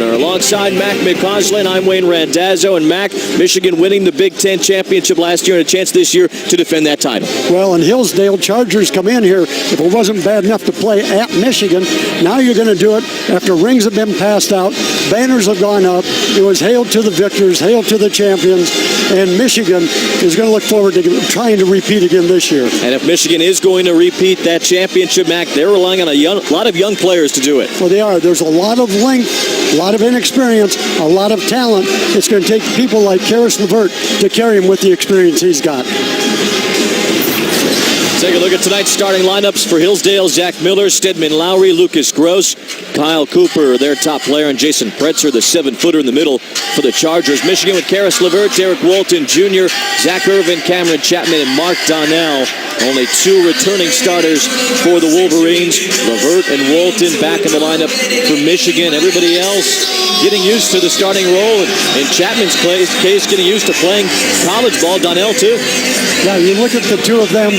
opener. Alongside Mac McCausland, I'm Wayne Randazzo. And Mac, Michigan winning the Big Ten championship last year and a chance this year to defend that title. Well, and Hillsdale Chargers come in here. If it wasn't bad enough to play at Michigan, now you're going to do it after rings have been passed out, banners have gone up. It was hail to the victors, hail to the champions, and Michigan is going to look forward to trying to repeat again this year. And if Michigan is going to repeat that championship, Mac, they're relying on a lot of young players to do it. Well, they are. There's a lot of length, a lot of inexperience, a lot of talent. It's going to take people like Karis LeVert to carry him with the experience he's got. Take a look at tonight's starting lineups for Hillsdale. Zach Miller, Stedman Lowry, Lucas Gross, Kyle Cooper, their top player, and Jason Pretzer, the 7-footer in the middle for the Chargers. Michigan with Karis LeVert, Derek Walton Jr., Zach Irvin, Cameron Chapman, and Mark Donnell. Only 2 returning starters for the Wolverines. LeVert and Walton back in the lineup for Michigan. Everybody else getting used to the starting role. In Chapman's case, getting used to playing college ball. Donnell, too. Yeah, you look at the two of them.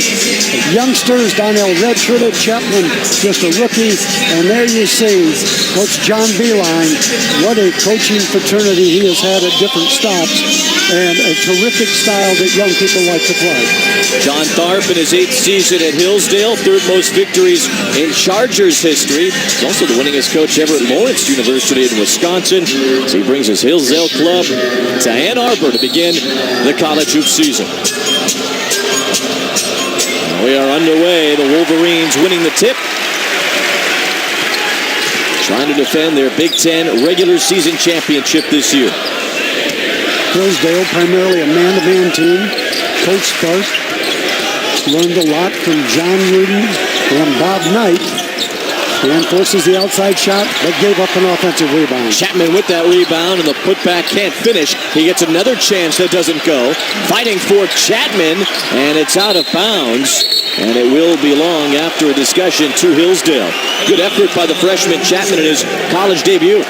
Youngsters, Donnell redshirted, Chapman just a rookie, and there you see Coach John Beeline. What a coaching fraternity he has had at different stops, and a terrific style that young people like to play. John Tharp in his 8th season at Hillsdale, 3rd most victories in Chargers history. He's also the winningest coach ever at Lawrence University in Wisconsin. So he brings his Hillsdale club to Ann Arbor to begin the college hoop season. We are underway. The Wolverines winning the tip. Trying to defend their Big Ten regular season championship this year. Hillsdale, primarily a man-to-man team. Coach Stark learned a lot from John Rudin and Bob Knight. And forces the outside shot, but gave up an offensive rebound. Chapman with that rebound, and the putback can't finish. He gets another chance that doesn't go. Fighting for Chapman, and it's out of bounds. And it will belong after a discussion to Hillsdale. Good effort by the freshman Chapman in his college debut.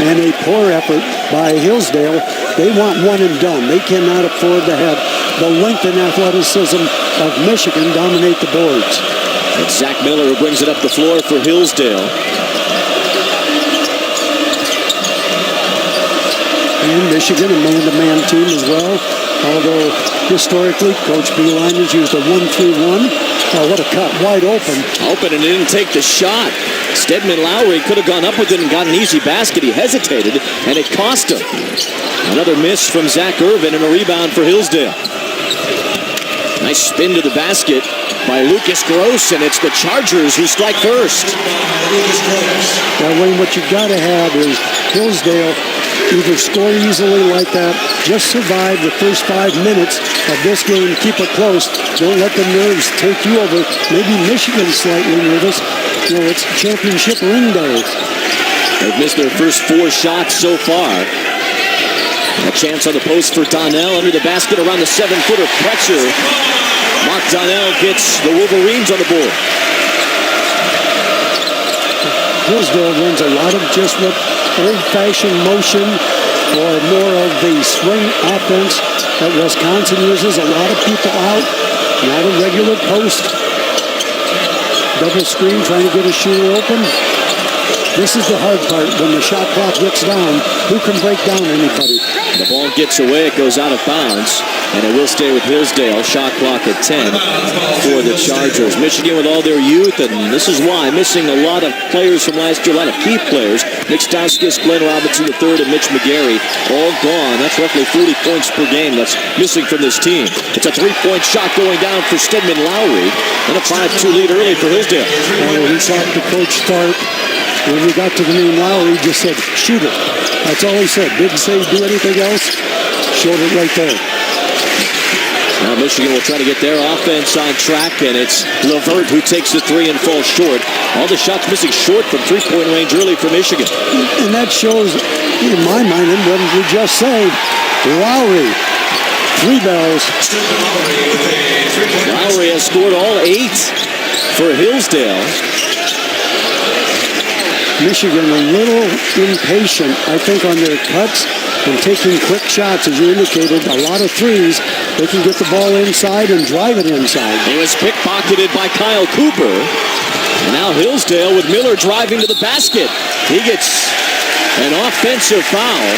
And a poor effort by Hillsdale. They want one and done. They cannot afford to have the length and athleticism of Michigan dominate the boards. It's Zach Miller who brings it up the floor for Hillsdale. And Michigan, a man-to-man team as well. Although historically, Coach Beeline has used a 1-3-1. Oh, what a cut, wide open. Open and didn't take the shot. Stedman Lowry could have gone up with it and got an easy basket. He hesitated, and it cost him. Another miss from Zach Irvin and a rebound for Hillsdale. Nice spin to the basket by Lucas Gross, and it's the Chargers who strike first. Well, Wayne, what you've got to have is Hillsdale either score easily like that, just survive the first 5 minutes of this game, keep it close, don't let the nerves take you over. Maybe Michigan's slightly nervous. You know, it's championship ring day. They've missed their first 4 shots so far. A chance on the post for Donnell under the basket around the 7-footer Pretzer. Mark Donnell gets the Wolverines on the board. Hillsdale runs a lot of just what old-fashioned motion or more of the swing offense that Wisconsin uses. A lot of people out, not a regular post. Double screen trying to get a shooter open. This is the hard part. When the shot clock gets down, who can break down anybody? The ball gets away. It goes out of bounds. And it will stay with Hillsdale. Shot clock at 10 for the Chargers. Michigan with all their youth, and this is why, missing a lot of players from last year, a lot of key players. Nick Stauskas, Glenn Robinson III, and Mitch McGarry all gone. That's roughly 40 points per game that's missing from this team. It's a 3-point shot going down for Stedman Lowry. And a 5-2 lead early for Hillsdale. Well, he talked to Coach Tharp. When we got to the name Lowry, he just said, shoot it. That's all he said. Didn't say do anything else. Showed it right there. Now Michigan will try to get their offense on track, and it's LeVert who takes the 3 and falls short. All the shots missing short from 3-point range early for Michigan. And that shows, in my mind, and what did we just say? Lowry, 3 bells. Lowry has scored all 8 for Hillsdale. Michigan a little impatient, I think, on their cuts and taking quick shots, as you indicated. A lot of threes. They can get the ball inside and drive it inside. He was pickpocketed by Kyle Cooper. And now Hillsdale with Miller driving to the basket. He gets An offensive foul.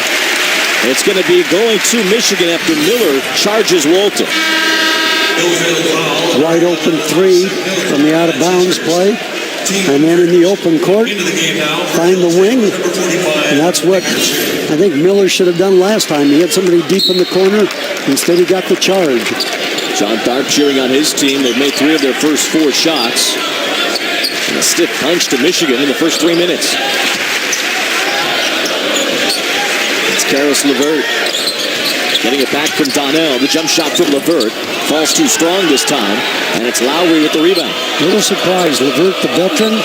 It's going to be going to Michigan after Miller charges Walton. Wide open three from the out-of-bounds play. And then in the open court, find the wing. And that's what I think Miller should have done last time. He had somebody deep in the corner. Instead, he got the charge. John Tharp cheering on his team. They've made 3 of their first 4 shots. And a stiff punch to Michigan in the first 3 minutes. It's Karis LeVert getting it back from Donnell. The jump shot from LeVert falls too strong this time, and it's Lowry with the rebound. Little surprise. LeVert, the veteran,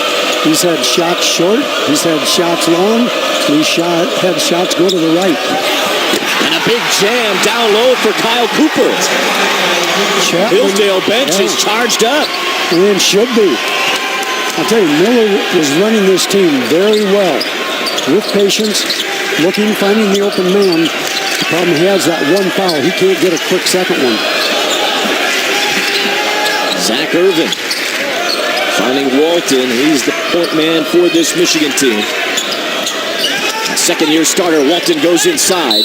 he's had shots short, he's had shots long, he's had shots go to the right. And a big jam down low for Kyle Cooper. Hillsdale bench is charged up. And should be. I'll tell you, Miller is running this team very well. With patience, looking, finding the open man. The problem he has that one foul. He can't get a quick second one. Zach Irvin finding Walton. He's the point man for this Michigan team. Second-year starter, Walton goes inside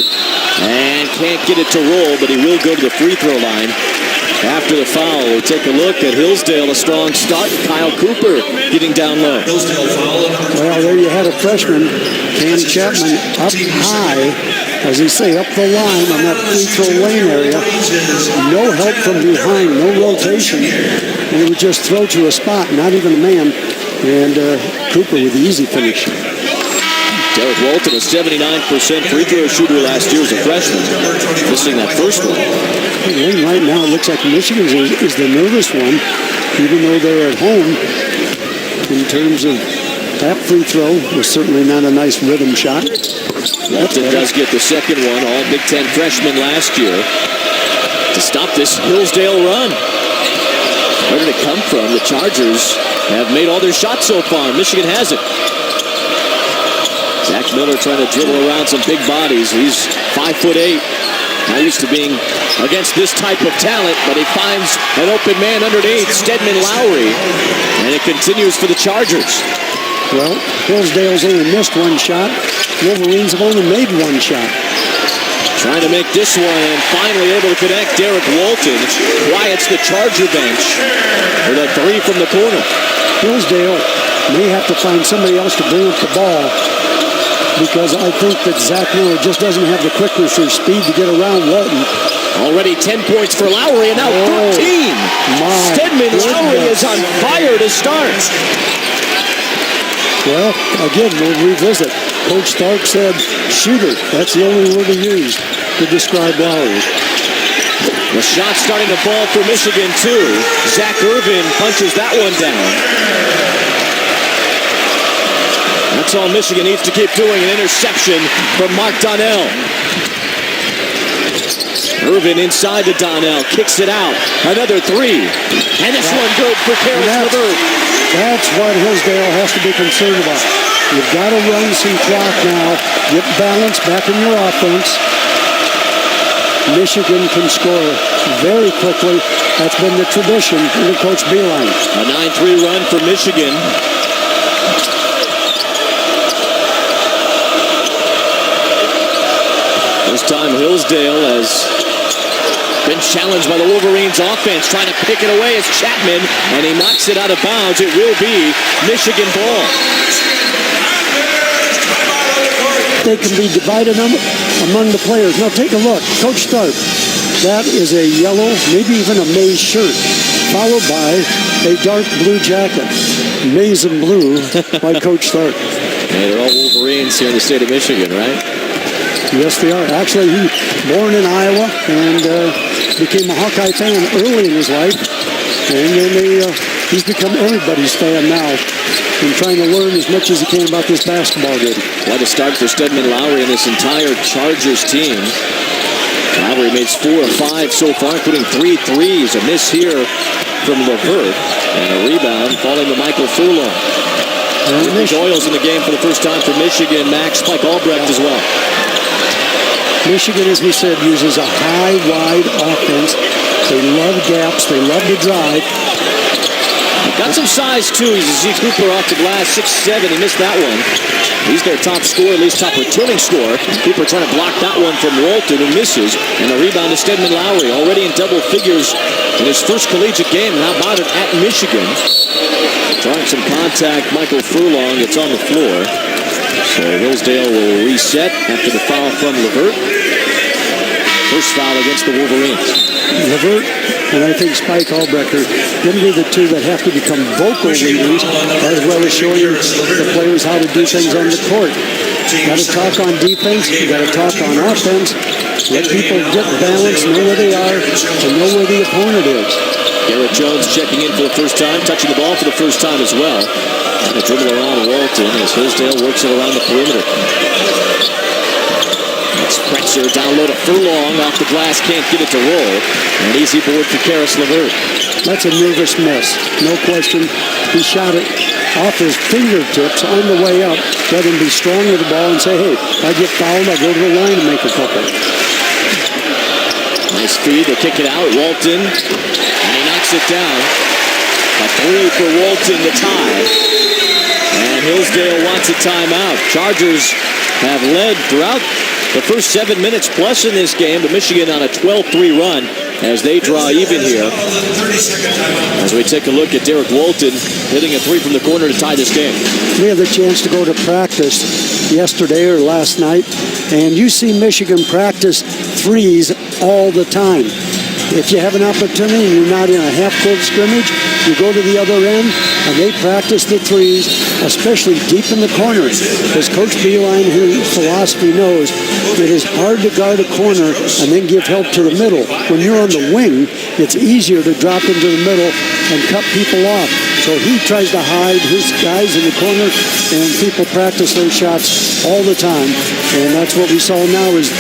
and can't get it to roll, but he will go to the free throw line after the foul. We'll take a look at Hillsdale, a strong start. Kyle Cooper getting down low. Well, there you had a freshman, Cam Chapman, up high, as they say, up the line on that free throw lane area. No help from behind, no rotation, and it would just throw to a spot, not even a man, and Cooper with the easy finish. Derek Walton, a 79% free throw shooter last year as a freshman, missing that first one. And right now, it looks like Michigan is the nervous one, even though they're at home. In terms of that free throw, was certainly not a nice rhythm shot. Walton does get the second one, all Big Ten freshman last year, to stop this Hillsdale run. Where did it come from? The Chargers have made all their shots so far. Michigan hasn't. Zach Miller trying to dribble around some big bodies. He's 5'8". Not used to being against this type of talent, but he finds an open man underneath, Stedman Lowry, and it continues for the Chargers. Well, Hillsdale's only missed one shot. Wolverines have only made one shot. Trying to make this one and finally able to connect. Derek Walton quiets the Charger bench with a 3 from the corner. Hillsdale may have to find somebody else to bring up the ball, because I think that Zach Miller just doesn't have the quickness or speed to get around Walton. Already 10 points for Lowry, and now 13. Stedman Lowry is on fire to start. Well, again, we'll revisit. Coach Stark said shooter. That's the only word he used to describe Lowry. The shot starting to fall for Michigan, too. Zach Irvin punches that one down. That's all Michigan needs to keep doing. An interception from Mark Donnell. Irvin inside to Donnell. Kicks it out. Another 3. And this one good for Karis LeVert. That's what Hillsdale has to be concerned about. You've got to run some clock now. Get balance back in your offense. Michigan can score very quickly. That's been the tradition under Coach Beilein. A 9-3 run for Michigan. This time Hillsdale has been challenged by the Wolverines offense, trying to pick it away as Chapman, and he knocks it out of bounds. It will be Michigan ball. They can be divided among the players. Now take a look. Coach Stark, that is a yellow, maybe even a maize shirt, followed by a dark blue jacket. Maize and blue by Coach Stark. Hey, they're all Wolverines here in the state of Michigan, right? Yes, they are. Actually, he born in Iowa and became a Hawkeye fan early in his life. And then he's become everybody's fan now and trying to learn as much as he can about this basketball game. What a start for Stedman Lowry and this entire Chargers team. Lowry makes 4 of 5 so far, including 3 threes. A miss here from LeVert and a rebound falling to Michael Furlong. Doyle's in the game for the first time for Michigan. Max Spike Albrecht as well. Michigan, as we said, uses a high, wide offense. They love gaps. They love to drive. Got some size, too. He's a Z Cooper off the glass, 6'7". He missed that one. He's their top scorer, at least top returning scorer. Cooper trying to block that one from Walton, who misses. And a rebound to Stedman Lowry, already in double figures in his first collegiate game. And how about it at Michigan? Drawing some contact, Michael Furlong. It's on the floor. So Hillsdale will reset after the foul from Levert. First foul against the Wolverines. Levert and I think Spike Albrechter, them be the two that have to become vocal leaders as well as showing the players how to do things on the court. Got to talk on defense, you got to talk on offense, let people get balanced, know where they are, and know where the opponent is. Garrett Jones checking in for the first time, touching the ball for the first time as well. Trying to dribble around Walton as Hillsdale works it around the perimeter. It's Pretzer down low to Furlong, off the glass, can't get it to roll. An easy board for Karis LeVert. That's a nervous miss, no question. He shot it off his fingertips on the way up. Let him be strong with the ball and say, hey, if I get fouled, I go to the line and make a couple. Nice feed, they kick it out, Walton, and he knocks it down. A three for Walton to tie. And Hillsdale wants a timeout. Chargers have led throughout the first 7 minutes plus in this game, but Michigan on a 12-3 run as they draw even here. As we take a look at Derek Walton hitting a three from the corner to tie this game. We had the chance to go to practice yesterday or last night, and you see Michigan practice threes all the time. If you have an opportunity and you're not in a half-court scrimmage, you go to the other end, and they practice the threes, especially deep in the corner. As Coach Beeline, whose philosophy knows, it is hard to guard a corner and then give help to the middle. When you're on the wing, it's easier to drop into the middle and cut people off. So he tries to hide his guys in the corner, and people practice those shots all the time. And that's what we saw now is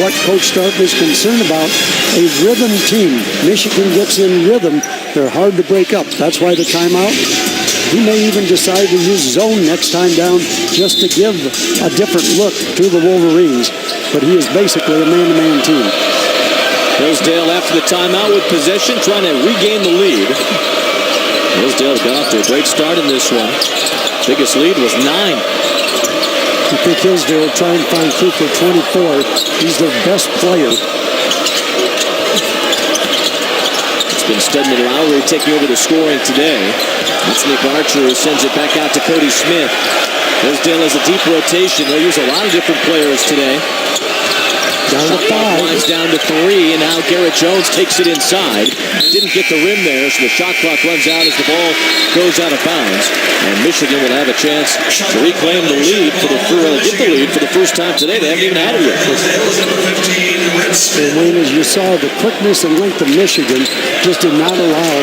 what Coach Stark is concerned about, a rhythm team. Michigan gets in rhythm. They're hard to break up. That's why the timeout. He may even decide to use zone next time down just to give a different look to the Wolverines. But he is basically a man-to-man team. Hillsdale after the timeout with possession, trying to regain the lead. Hillsdale got off to a great start in this one. Biggest lead was 9. I think Hillsdale will try and find Cooper 24. He's their best player. It's been Stedman Lowry taking over the scoring today. That's Nick Archer who sends it back out to Cody Smith. Hillsdale has a deep rotation. They'll use a lot of different players today. Down to 5. Lines down to 3, and now Garrett Jones takes it inside. Didn't get the rim there, so the shot clock runs out as the ball goes out of bounds. And Michigan will have a chance to reclaim the lead for the first time today. They haven't even had it yet. And Wayne, as you saw, the quickness and length of Michigan just did not allow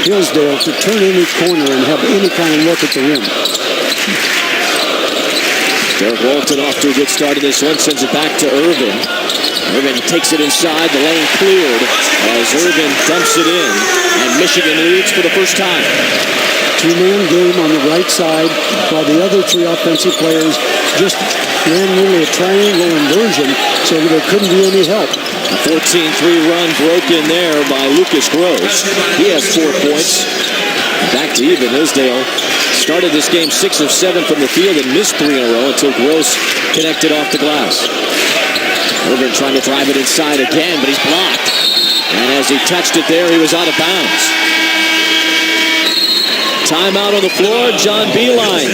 Hillsdale to turn any corner and have any kind of look at the rim. Derek Walton off to a good start in this one, sends it back to Irvin. Irvin takes it inside, the lane cleared as Irvin dumps it in, and Michigan leads for the first time. Two-man game on the right side, while the other three offensive players just ran really a triangle inversion so that there couldn't be any help. A 14-3 run broken there by Lucas Gross. He has 4 points. Back to even. Hillsdale started this game 6 of 7 from the field and missed 3 in a row until Gross connected off the glass. Irvin trying to drive it inside again, but he's blocked. And as he touched it there, he was out of bounds. Timeout on the floor, John Beeline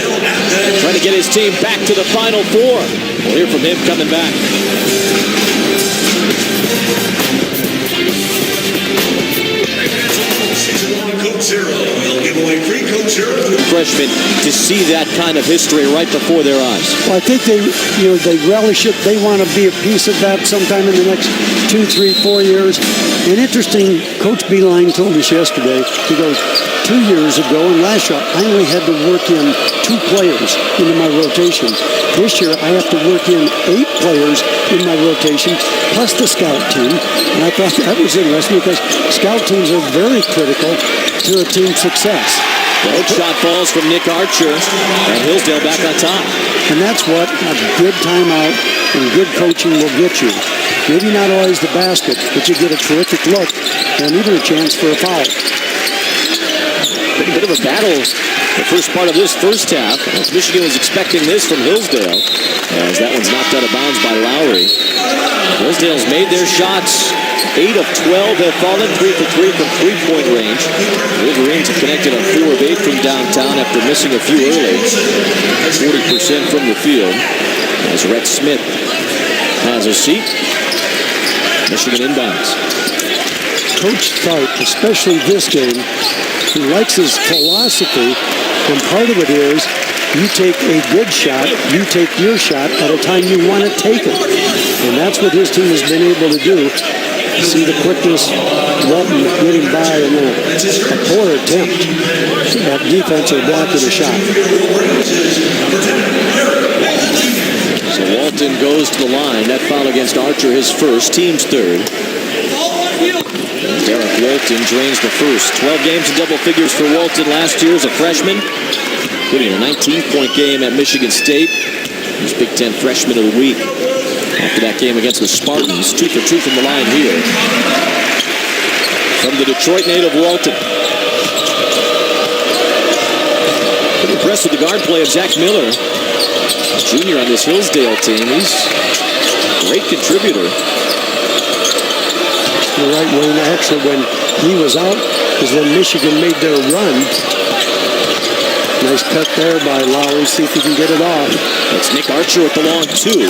trying to get his team back to the Final Four. We'll hear from him coming back. Freshmen to see that kind of history right before their eyes. Well, I think they relish it. They want to be a piece of that sometime in the next 2, 3, 4 years. And interesting, Coach Beeline told us yesterday, he goes, 2 years ago and last year, I only had to work in 2 players into my rotation. This year, I have to work in 8 players in my rotation, plus the scout team. And I thought that was interesting because scout teams are very critical to a team's success. Both shot balls from Nick Archer, and Hillsdale back on top. And that's what a good timeout and good coaching will get you. Maybe not always the basket, but you get a terrific look and even a chance for a foul. a bit of a battle the first part of this first half. As Michigan was expecting this from Hillsdale, as that one's knocked out of bounds by Lowry. Hillsdale's made their shots. 8 of 12 have fallen, 3 for 3 from three-point range. Wolverines have connected on 4 of 8 from downtown after missing a few early. 40% from the field. As Rhett Smith has a seat. Michigan inbounds. Coach Tharp, especially this game, he likes his philosophy, and part of it is you take a good shot, you take your shot at a time you want to take it. And that's what his team has been able to do. See the quickness, Walton getting by, and then a poor attempt at defense or blocking a shot. So Walton goes to the line. That foul against Archer, his first, team's third. Derek Walton drains the first. 12 games in double figures for Walton last year as a freshman, including a 19-point game at Michigan State. He's Big Ten Freshman of the Week. After that game against the Spartans, 2 for 2 from the line here. From the Detroit native, Walton. Pretty impressed with the guard play of Zach Miller, a junior on this Hillsdale team. He's a great contributor. You're right, Wayne. Actually, when he was out is when Michigan made their run. Nice cut there by Lowry. See if he can get it off. It's Nick Archer with the long two.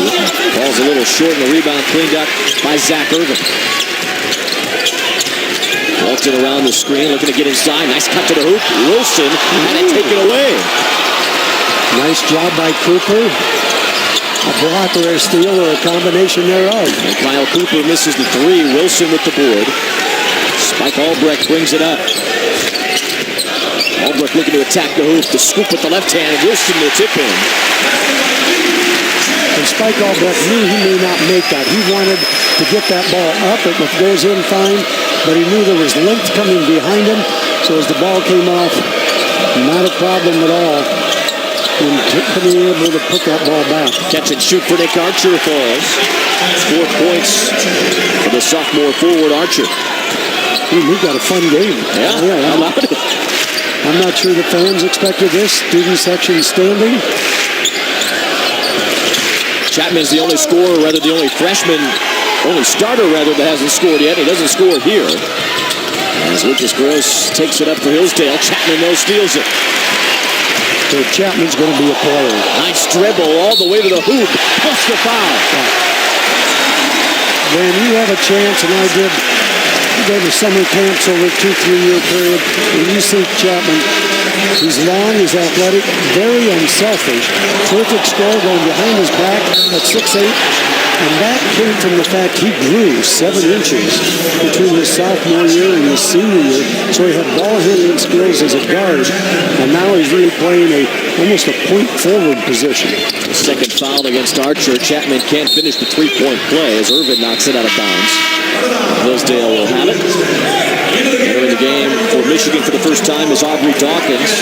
Ball's a little short, and the rebound cleaned up by Zach Irvin. Walton around the screen, looking to get inside. Nice cut to the hoop. Wilson had it taken away. Nice job by Cooper. A block or a steal or a combination thereof. And Kyle Cooper misses the three. Wilson with the board. Spike Albrecht brings it up. Albrecht looking to attack the hoop. The scoop with the left hand. Wilson will tip in. And Spike Albrecht knew he may not make that. He wanted to get that ball up. It goes in fine, but he knew there was length coming behind him. So as the ball came off, not a problem at all in being able to put that ball back. Catch and shoot for Nick Archer falls. 4 points for the sophomore forward Archer. We got a fun game. Yeah, how about it? I'm not sure the fans expected this. Student section standing. Chapman's the only scorer, rather the only freshman, only starter rather, that hasn't scored yet. He doesn't score here. As Lucas Gross takes it up for Hillsdale. Chapman though steals it. So Chapman's going to be a player. Nice dribble all the way to the hoop. Plus the foul. When you have a chance, and I did go to summer camps over a 2-3 year period, and you see Chapman, he's long, he's athletic, very unselfish, terrific scorer going behind his back at 6'8", and that came from the fact he grew 7 inches between his sophomore year and his senior year, so he had ball handling skills as a guard, and now he's really playing almost a point forward position. Second foul against Archer. Chapman can't finish the three-point play as Irvin knocks it out of bounds. Hillsdale will have it. Entering the game for Michigan for the first time is Aubrey Dawkins.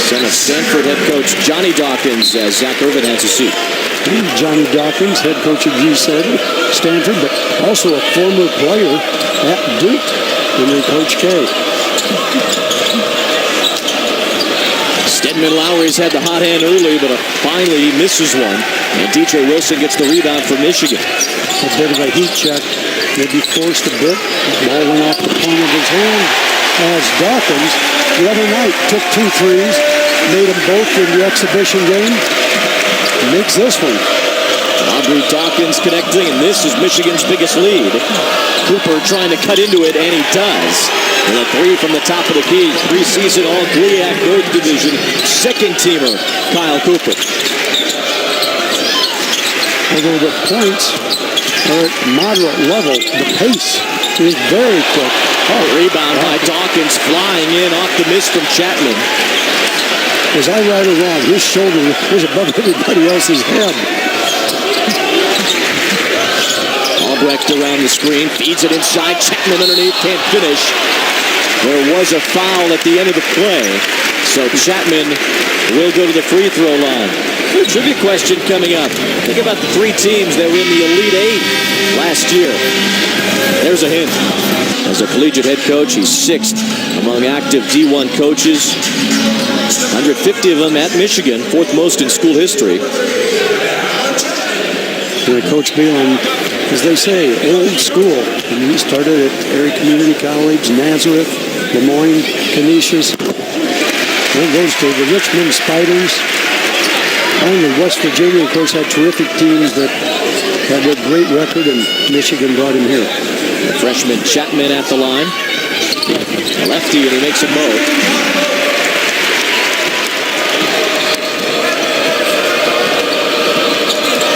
Son of Stanford head coach Johnny Dawkins, as Zach Irvin has a seat. Johnny Dawkins, head coach of Stanford, but also a former player at Duke under Coach K. Stedman Lowry's had the hot hand early, but finally he misses one. And DJ Wilson gets the rebound for Michigan. A bit of a heat check. Maybe forced a bit. The ball went off the palm of his hand. As Dawkins, the other night, took 2 threes, made them both in the exhibition game. Makes this one. Aubrey Dawkins connecting, and this is Michigan's biggest lead. Cooper trying to cut into it, and he does. And a 3 from the top of the key. Preseason All-GLIAC North Division second-teamer Kyle Cooper. Although the points are at moderate level, the pace is very quick. Rebound by Dawkins, flying in off the miss from Chapman. Was I right or wrong? His shoulder was above everybody else's head. Albrecht around the screen, feeds it inside. Chapman underneath, can't finish. There was a foul at the end of the play. So Chapman will go to the free throw line. A trivia question coming up. Think about the 3 teams that were in the Elite 8 last year. There's a hint. As a collegiate head coach, he's 6th among active D1 coaches. 150 of them at Michigan, 4th most in school history. Coach Beelan, as they say, old school. And he started at Erie Community College, Nazareth, Des Moines, Canisius. Then goes to the Richmond Spiders. Finally, West Virginia, of course, had terrific teams that had a great record, and Michigan brought him here. The freshman Chapman at the line. A lefty, and he makes them both.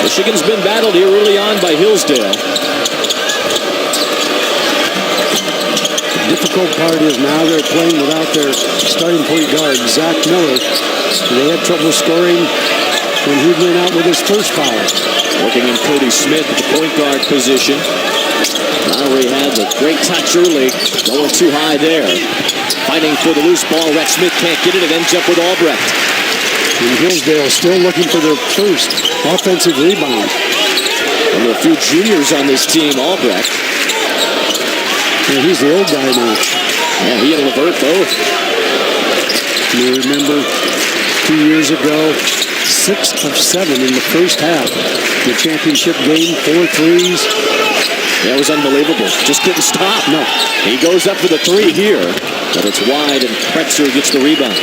Michigan's been battled here early on by Hillsdale. The difficult part is now they're playing without their starting point guard, Zach Miller. They had trouble scoring when he went out with his first foul. Working in Cody Smith at the point guard position. Lowry had the great touch early, going too high there. Fighting for the loose ball. Rex Smith can't get it. It ends up with Albrecht. And Hillsdale still looking for their first offensive rebound. One of the few juniors on this team, Albrecht. And he's the old guy now. Yeah, he and LeVert both. You remember 2 years ago, 6 of 7 in the first half. The championship game, 4 threes. That was unbelievable. Just couldn't stop. No. He goes up for the 3 here, but it's wide, and Pretzer gets the rebound.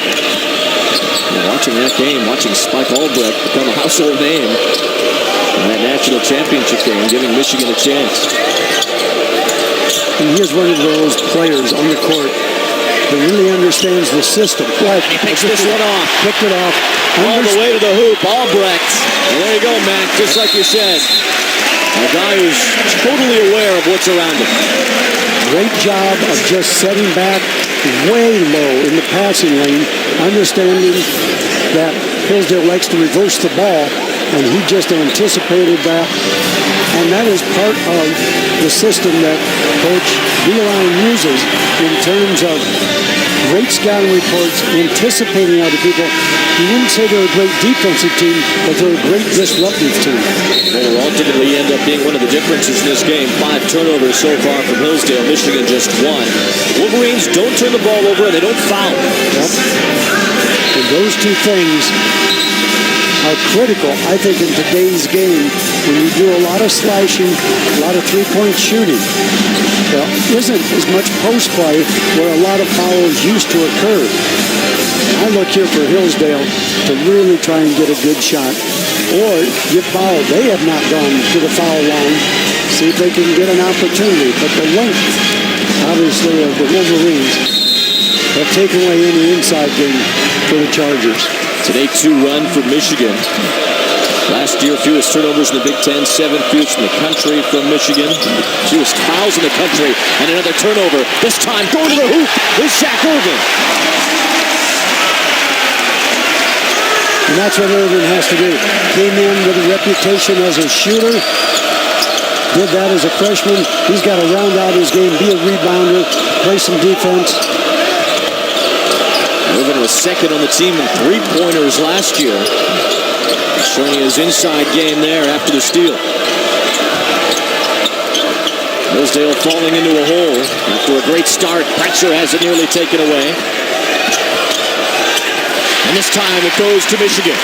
Watching that game, watching Spike Albrecht become a household name in that national championship game, giving Michigan a chance. And here's one of those players on the court that really understands the system. And he picks this one off. Picked it off. All the way to the hoop, Albrecht. And there you go, Mac, just like you said. A guy who's totally aware of what's around him. Great job of just setting back way low in the passing lane, understanding that Hillsdale likes to reverse the ball, and he just anticipated that. And that is part of the system that Coach Beeline uses in terms of great scouting reports, anticipating other people. You wouldn't say they're a great defensive team, but they're a great disruptive team. They will ultimately end up being one of the differences in this game. 5 turnovers so far from Hillsdale. Michigan just 1. Wolverines don't turn the ball over and they don't foul. Yep. And those two things are critical, I think, in today's game when you do a lot of slashing, a lot of three-point shooting. There isn't as much post play where a lot of fouls used to occur. I look here for Hillsdale to really try and get a good shot or get fouled. They have not gone to the foul line. See if they can get an opportunity. But the length, obviously, of the Wolverines have taken away any inside game for the Chargers. It's an 8-2 run for Michigan. Last year, fewest turnovers in the Big Ten, 7th fewest in the country from Michigan. Fewest fouls in the country, and another turnover. This time, going to the hoop is Shaq Irvin. And that's what Irvin has to do. Came in with a reputation as a shooter. Did that as a freshman. He's got to round out his game, be a rebounder, play some defense. Irvin was 2nd on the team in 3-pointers last year. Showing his inside game there after the steal. Hillsdale falling into a hole after a great start. Pretzer has it nearly taken away. And this time it goes to Michigan.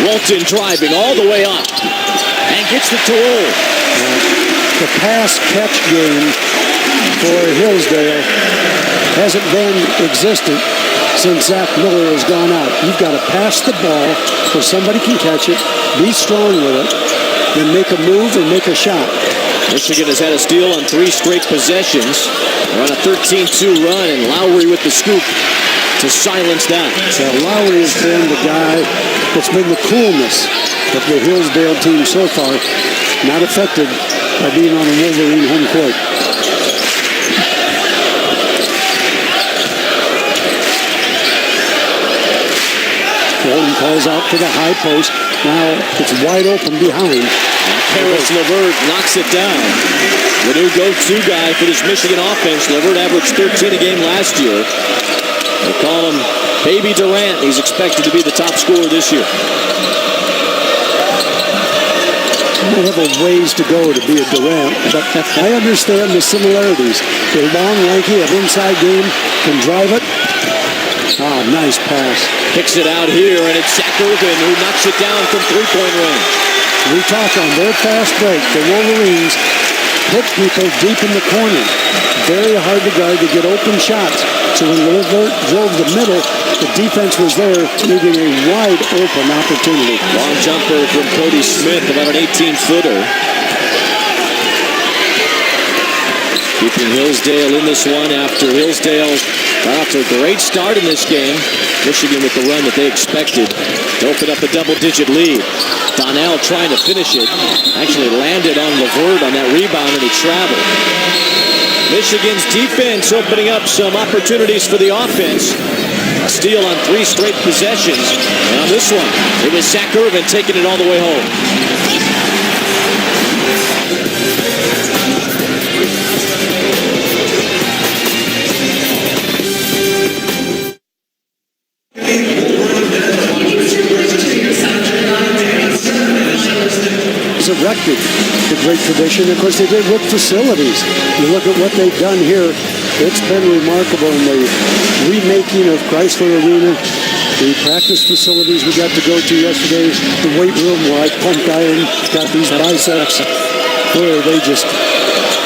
Walton driving all the way up and gets it to roll. The pass-catch game for Hillsdale hasn't been existent since Zach Miller has gone out. You've got to pass the ball so somebody can catch it, be strong with it, then make a move and make a shot. Michigan has had a steal on 3 straight possessions. They're on a 13-2 run, and Lowry with the scoop to silence that. So Lowry has been the guy that's been the coolness of the Hillsdale team so far, not affected by being on a Wolverine home court. Walton calls out to the high post. Now it's wide open behind. Karis LeVert knocks it down. The new go-to guy for this Michigan offense. LeVert averaged 13 a game last year. They call him Baby Durant. He's expected to be the top scorer this year. They have a ways to go to be a Durant, but I understand the similarities. They're long, lanky, have inside game, can drive it. Ah, nice pass. Kicks it out here, and it's Zach Irvin who knocks it down from three-point range. We talk on their fast break. The Wolverines put people deep in the corner. Very hard to guard to get open shots. So when Levert drove the middle, the defense was there, leaving a wide open opportunity. Long jumper from Cody Smith, about an 18-footer. Keeping Hillsdale in this one after Hillsdale got off to a great start in this game. Michigan with the run that they expected to open up a double-digit lead. Donnell trying to finish it. Actually landed on Levert on that rebound, and he traveled. Michigan's defense opening up some opportunities for the offense. A steal on 3 straight possessions. And on this one, it was Zach Irvin taking it all the way home. Erected the great tradition. Of course, they did with facilities. You look at what they've done here. It's been remarkable in the remaking of Chrysler Arena, the practice facilities we got to go to yesterday, the weight room where I pumped iron, got these biceps. Boy, they just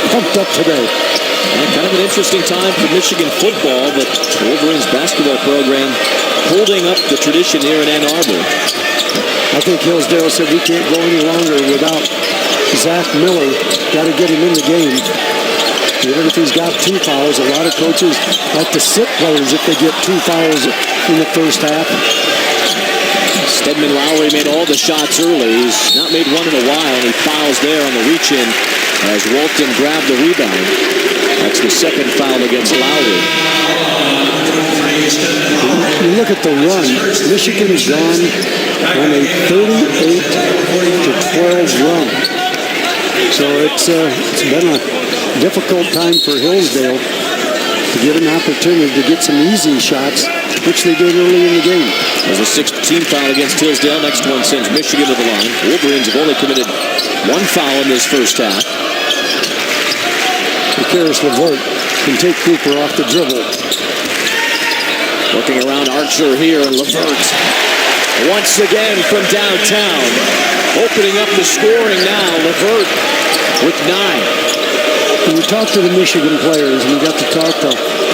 pumped up today. And kind of an interesting time for Michigan football, but Wolverines basketball program holding up the tradition here in Ann Arbor. I think Hillsdale said we can't go any longer without Zach Miller. Got to get him in the game. Even if he's got 2 fouls, a lot of coaches like to sit players if they get 2 fouls in the first half. Stedman Lowry made all the shots early. He's not made one in a while, and he fouls there on the reach-in as Walton grabbed the rebound. That's the second foul against Lowry. You look at the run. Michigan has gone on a 38-12 run. So it's been a difficult time for Hillsdale to get an opportunity to get some easy shots, which they did early in the game. There's a 16 foul against Hillsdale. Next one sends Michigan to the line. Wolverines have only committed 1 foul in this first half. Karis LeVert can take Cooper off the dribble. Looking around Archer here, and LeVert once again from downtown. Opening up the scoring now. LeVert with 9. When we talked to the Michigan players, and we got to talk to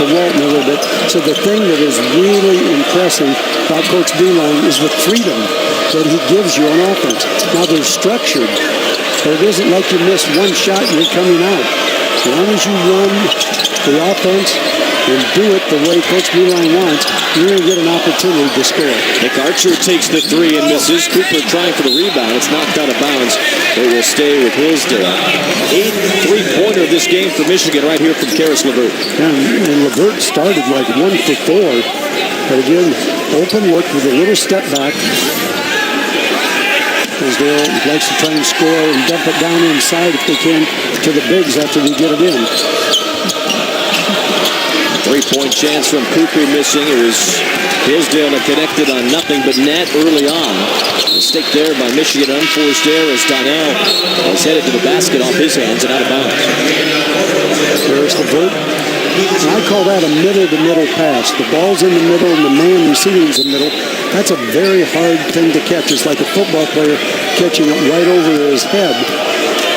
Walton a little bit, so the thing that is really impressive about Coach Beeline is the freedom that he gives you on offense. Now they're structured, but it isn't like you miss one shot and you're coming out. As long as you run the offense and do it the way Coach Beeline wants, you're going to get an opportunity to score. Nick Archer takes the 3 and misses. Cooper trying for the rebound. It's knocked out of bounds. It will stay with Hillsdale. 8th three-pointer of this game for Michigan right here from Karis LeVert. And LeVert started like 1 for 4. But again, open look with a little step back. Hillsdale likes to try and score and dump it down inside if they can to the bigs after they get it in. 3-point chance from Cooper missing. It was Hillsdale that connected on nothing but net early on. Mistake there by Michigan, unforced error as Donnell is headed to the basket off his hands and out of bounds. There's LeVert. And I call that a middle-to-middle pass. The ball's in the middle and the man receiving is in the middle. That's a very hard thing to catch. It's like a football player catching it right over his head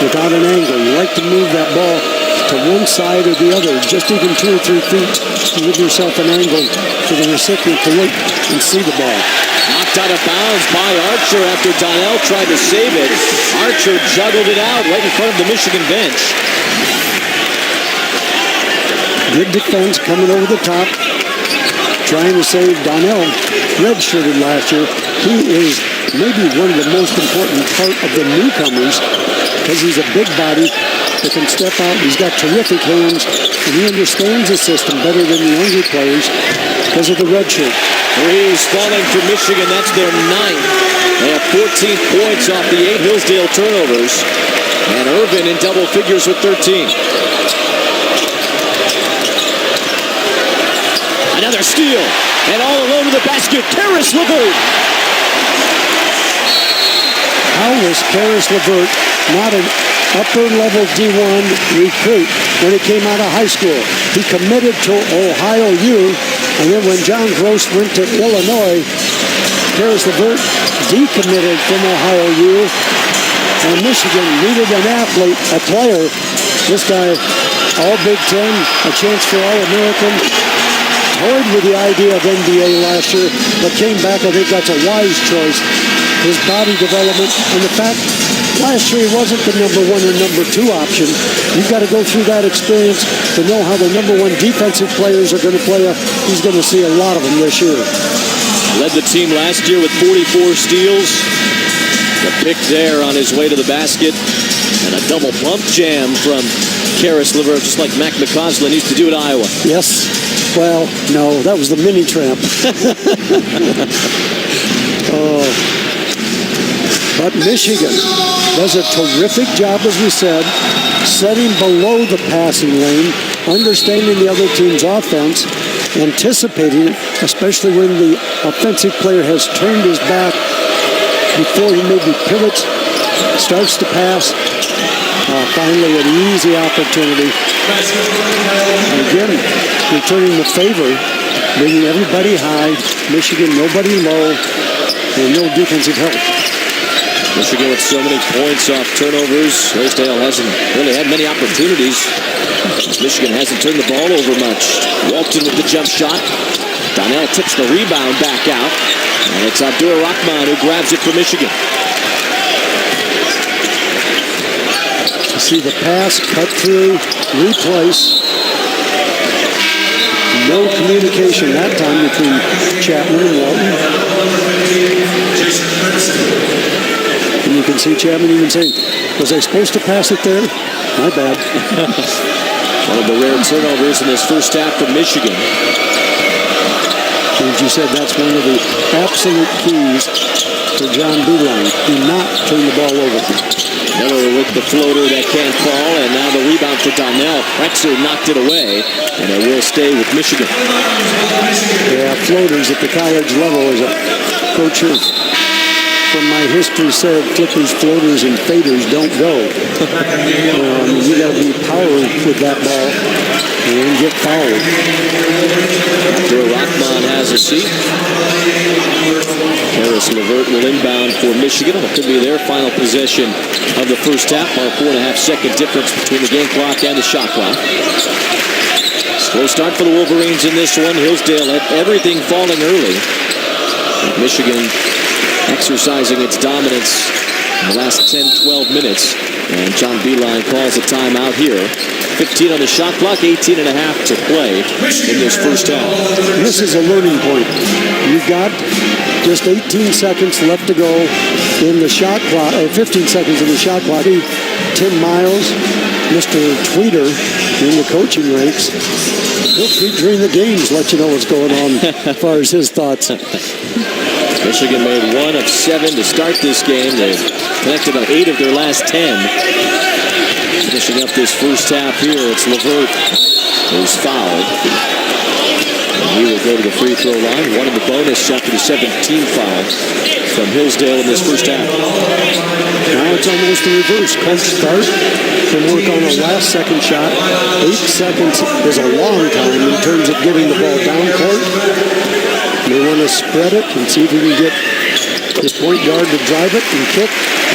without an angle. You like to move that ball to one side or the other, just even 2 or 3 feet, to give yourself an angle for the recipient to look and see the ball. Knocked out of bounds by Archer after Donnell tried to save it. Archer juggled it out right in front of the Michigan bench. Good defense coming over the top, trying to save Donnell. Redshirted last year. He is maybe one of the most important part of the newcomers because he's a big body that can step out. He's got terrific hands, and he understands the system better than the younger players because of the red shirt. Threes falling for Michigan. That's their 9th. They have 14 points off the 8 Hillsdale turnovers. And Irvin in double figures with 13. Another steal. And all alone to the basket, Karis LeVert. How was Karis LeVert not an upper-level D1 recruit when he came out of high school? He committed to Ohio U, and then when John Gross went to Illinois, Karis LeVert decommitted from Ohio U, and Michigan needed an athlete, a player. This guy, all Big Ten, a chance for All-American. Toyed with the idea of NBA last year, but came back. I think that's a wise choice. His body development and the fact last year he wasn't the number 1 or number 2 option. You've got to go through that experience to know how the number 1 defensive players are going to play. He's going to see a lot of them this year. Led the team last year with 44 steals. The pick there on his way to the basket. And a double pump jam from Karis LeVert, just like Mac McCausland used to do at Iowa. Yes. Well, no, that was the mini tramp. But Michigan does a terrific job, as we said, setting below the passing lane, understanding the other team's offense, anticipating it, especially when the offensive player has turned his back before he maybe pivots, starts to pass. Finally, an easy opportunity. And again, returning the favor, bringing everybody high, Michigan nobody low, and no defensive help. Michigan with so many points off turnovers. Hillsdale hasn't really had many opportunities. Michigan hasn't turned the ball over much. Walton with the jump shot. Donnell tips the rebound back out. And it's Abdur Rahman who grabs it for Michigan. You see the pass, cut through, replace. No communication that time between Chapman and Walton. And you can see Chapman even saying, was I supposed to pass it there? My bad. One of the rare turnovers in this first half for Michigan. As you said, that's one of the absolute keys for John Beilein. Do not turn the ball over. Miller with the floater that can't fall, and now the rebound for Donnell. Pretzer knocked it away, and it will stay with Michigan. Yeah, floaters at the college level, as a coach from my history said, flippers, floaters, and faders don't go. You got to be power with that ball and get fouled. Abdur Rahman has a seat. Karis LeVert will inbound for Michigan. It could be their final possession of the first half. Our 4.5-second difference between the game clock and the shot clock. Slow start for the Wolverines in this one. Hillsdale had everything falling early. Michigan exercising its dominance in the last 10-12 minutes. And John Beilein calls a timeout here. 15 on the shot clock, 18 and a half to play in this first half. This is a learning point. You've got just 18 seconds left to go in the shot clock, or 15 seconds in the shot clock. Tim Miles, Mr. Tweeter in the coaching ranks, he'll tweet during the games, let you know what's going on as far as his thoughts. Michigan made 1 of 7 to start this game. They've connected on 8 of their last 10. Finishing up this first half here, it's LeVert who's fouled. And he will go to the free throw line. 1 in the bonus after the 17th foul from Hillsdale in this first half. Now it's almost the reverse. Coach start can work on a last second shot. 8 seconds is a long time in terms of getting the ball down court. They want to spread it and see if we can get his point guard to drive it and kick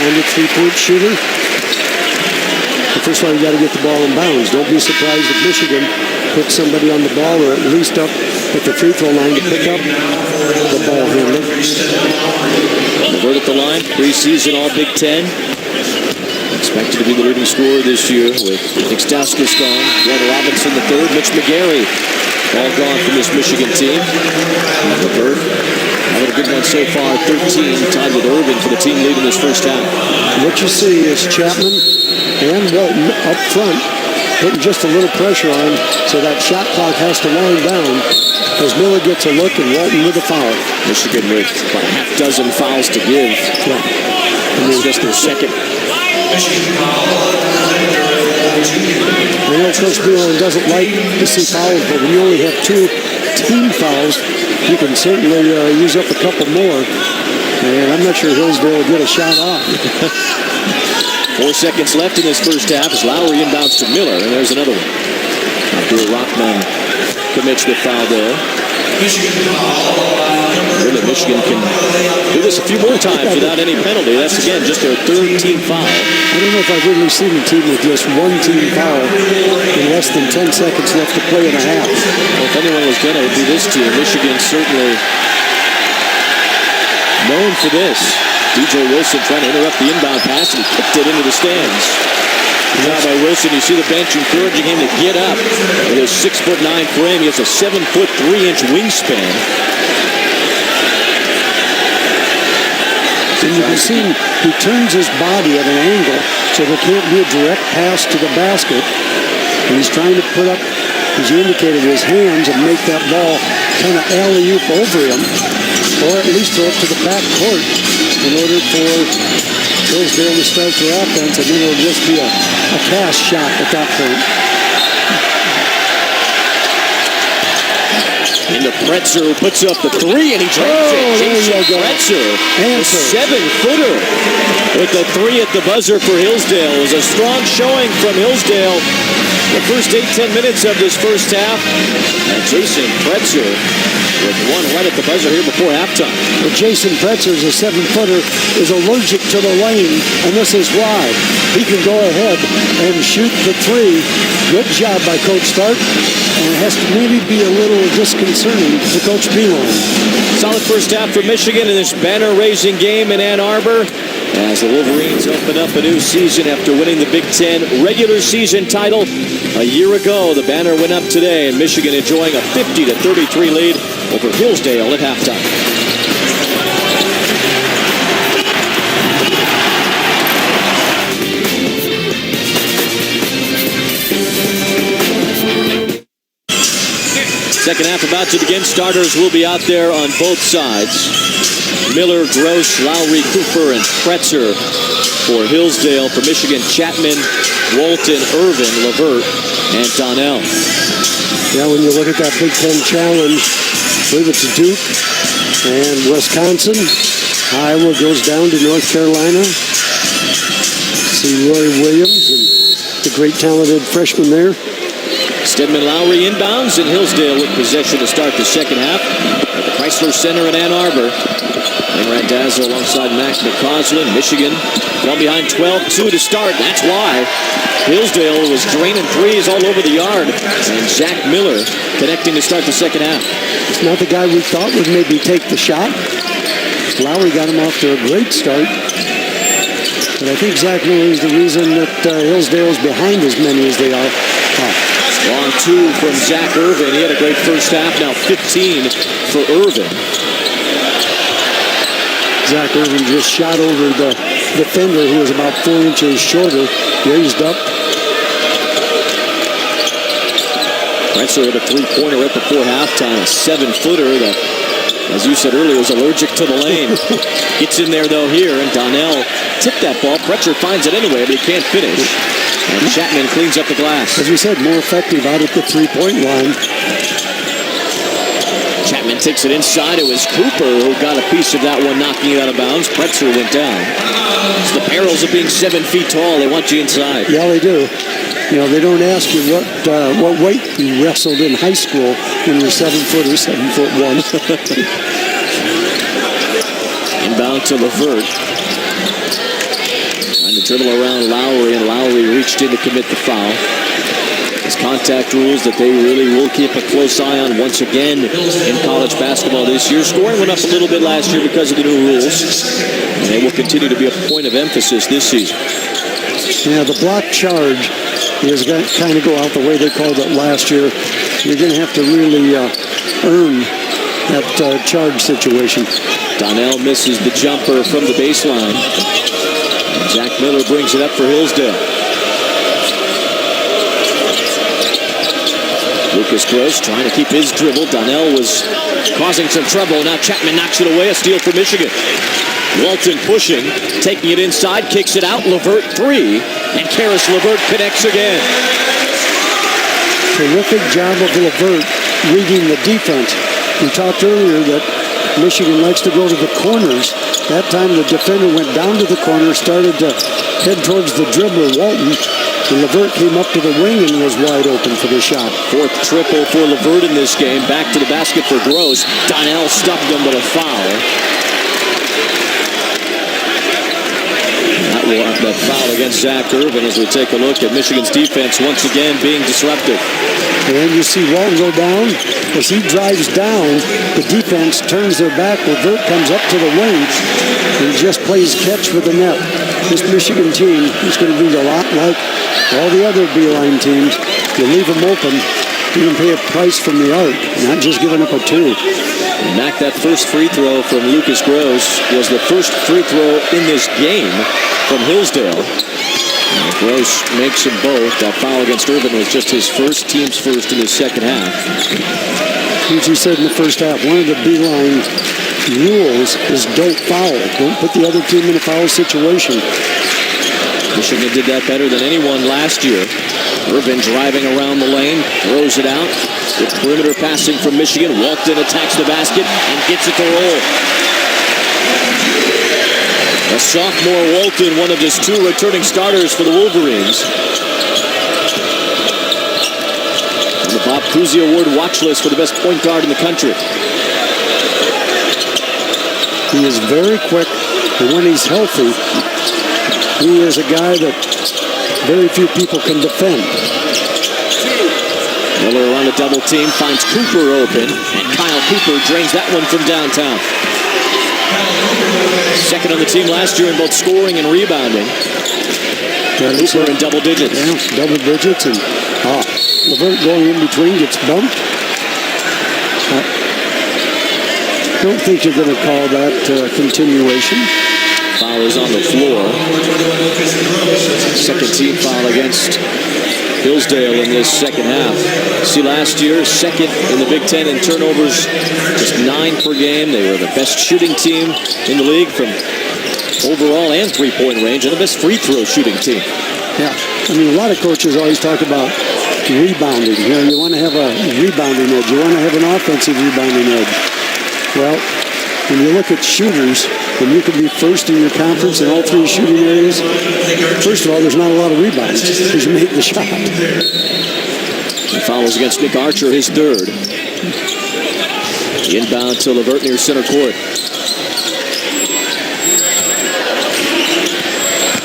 on the three-point shooter. But first of all, you got to get the ball in bounds. Don't be surprised if Michigan puts somebody on the ball or at least up at the free throw line to pick up the ball handler. LeVert at the line, preseason All Big Ten. Expected to be the leading scorer this year with Nick Stauskas gone, Glenn Robinson the third, Mitch McGarry all gone from this Michigan team. LeVert having a good one so far, 13, tied with Irvin for the team lead in this first half. What you see is Chapman and Walton up front putting just a little pressure on, so that shot clock has to wind down as Miller gets a look and Walton with a foul. Michigan with about a half dozen fouls to give. Yeah. And it's just their second. I know Coach Beilein doesn't like to see fouls, but when you only have 2 team fouls. You can certainly use up a couple more. And I'm not sure Hillsdale will get a shot off. 4 seconds left in this first half as Lowry inbounds to Miller, and there's another one. Abdul Rahman commits the foul there. Really, Michigan can do this a few more times without any penalty. That's, again, just their third team foul. I don't know if I've really seen a team with just one team foul in less than 10 seconds left to play in a half. Well, if anyone was going to, it would be this team. Michigan certainly known for this. DJ Wilson trying to interrupt the inbound pass, and he kicked it into the stands. Now by Wilson, you see the bench encouraging him to get up. With his 6'9" frame, he has a 7'3" wingspan. And you can see he turns his body at an angle so there can't be a direct pass to the basket. And he's trying to put up, as you indicated, his hands and make that ball kind of alley-oop over him, or at least throw it to the back court in order for Hillsdale to start their offense, and then it'll just be a cast shot at that point. Into Pretzer, who puts up the three, and he drains it. Jason Pretzer, a 7-footer, with the three at the buzzer for Hillsdale. It was a strong showing from Hillsdale the first 8-10 minutes of this first half. And Jason Pretzer with one right at the buzzer here before halftime. Well, Jason Pretzer, a 7-footer, is allergic to the lane, and this is why. He can go ahead and shoot the three. Good job by Coach Stark, and it has to maybe be a little disconcerting to Coach Beeline. Solid first half for Michigan in this banner-raising game in Ann Arbor as the Wolverines open up a new season after winning the Big Ten regular season title a year ago. The banner went up today, and Michigan enjoying a 50-33 lead over Hillsdale at halftime. Second half about to begin. Starters will be out there on both sides. Miller, Gross, Lowry, Cooper, and Pretzer for Hillsdale. For Michigan, Chapman, Walton, Irvin, Levert, and Donnell. Yeah, when you look at that Big Ten challenge, I believe it's Duke and Wisconsin. Iowa goes down to North Carolina. See Roy Williams and the great talented freshman there. Stedman Lowry inbounds, and Hillsdale with possession to start the second half at the Chrysler Center in Ann Arbor. And Randazzo alongside Mac McCausland. Michigan fell behind 12-2 to start. That's why Hillsdale was draining threes all over the yard. And Zach Miller connecting to start the second half. It's not the guy we thought would maybe take the shot. Lowry got him off to a great start. But I think Zach Miller is the reason that Hillsdale is behind as many as they are. Long two from Zach Irvin. He had a great first half. Now 15 for Irvin. Zach Irvin just shot over the defender, who was about 4 inches shorter, raised up. Pretzer hit a three-pointer right before halftime. A 7-footer that, as you said earlier, was allergic to the lane. Gets in there, though, here, and Donnell tipped that ball. Pretzer finds it anyway, but he can't finish. And Chapman cleans up the glass. As we said, more effective out at the three-point line. Chapman takes it inside. It was Cooper who got a piece of that one, knocking it out of bounds. Pretzer went down. It's the perils of being 7 feet tall. They want you inside. Yeah, they do. You know, they don't ask you what weight you wrestled in high school when you're 7 foot or 7'1". Inbound to Levert. Trying to dribble around Lowry, and Lowry reached in to commit the foul. His contact rules that they really will keep a close eye on once again in college basketball this year. Scoring went up a little bit last year because of the new rules, and they will continue to be a point of emphasis this season. Yeah, the block charge is going to kind of go out the way they called it last year. You're going to have to really earn that charge situation. Donnell misses the jumper from the baseline. Zach Miller brings it up for Hillsdale. Lucas Gross trying to keep his dribble. Donnell was causing some trouble. Now Chapman knocks it away. A steal for Michigan. Walton pushing, taking it inside, kicks it out. Levert three, and Karis Levert connects again. Terrific job of Levert reading the defense. We talked earlier that Michigan likes to go to the corners. That time the defender went down to the corner, started to head towards the dribbler, Walton. And LeVert came up to the wing and was wide open for the shot. Fourth triple for LeVert in this game. Back to the basket for Gross. Donnell stubbed him with a foul. That foul against Zach Irvin as we take a look at Michigan's defense once again being disruptive. And you see Walton go down. As he drives down, the defense turns their back. LeVert comes up to the wing and just plays catch with the net. This Michigan team is going to be a lot like all the other Beeline teams. You leave them open, you can pay a price from the arc, not just giving up a two. Mac, that first free throw from Lucas Gross was the first free throw in this game from Hillsdale. And Gross makes them both. That foul against Irvin was just his first, team's first in the second half. As you said in the first half, one of the Beeline rules is don't foul. Don't put the other team in a foul situation. Michigan did that better than anyone last year. Irvin driving around the lane, throws it out. With perimeter passing from Michigan. Walton attacks the basket and gets it to roll. A sophomore Walton, one of just two returning starters for the Wolverines. On the Bob Cousy Award watch list for the best point guard in the country. He is very quick, and when he's healthy, he is a guy that very few people can defend. Miller on a double team, finds Cooper open, and Kyle Cooper drains that one from downtown. Second on the team last year in both scoring and rebounding. Cooper in double digits. Yeah, double digits, and LeVert going in between gets bumped. Don't think you're going to call that continuation. Foul is on the floor. Second team foul against Hillsdale in this second half. See, last year, second in the Big Ten in turnovers, just 9 per game. They were the best shooting team in the league from overall and three-point range, and the best free throw shooting team. Yeah, I mean, a lot of coaches always talk about rebounding. You know, you want to have a rebounding edge. You want to have an offensive rebounding edge. Well, when you look at shooters, when you can be first in your conference in all three shooting areas, first of all, there's not a lot of rebounds because you make the shot. The foul is against Nick Archer, his third. Inbound to LeVert near center court.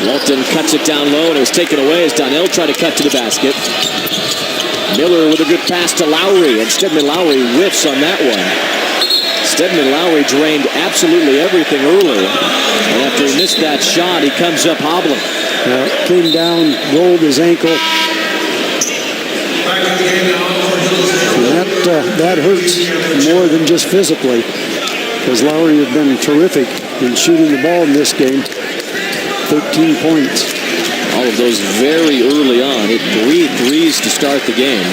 Walton cuts it down low, and it was taken away as Donnell tried to cut to the basket. Miller with a good pass to Lowry, and Stedman Lowry whiffs on that one. Stedman Lowry drained absolutely everything early, and after he missed that shot, he comes up hobbling. Came down, rolled his ankle. That hurts more than just physically, because Lowry has been terrific in shooting the ball in this game. 13 points. All of those very early on. Hit 3 threes to start the game.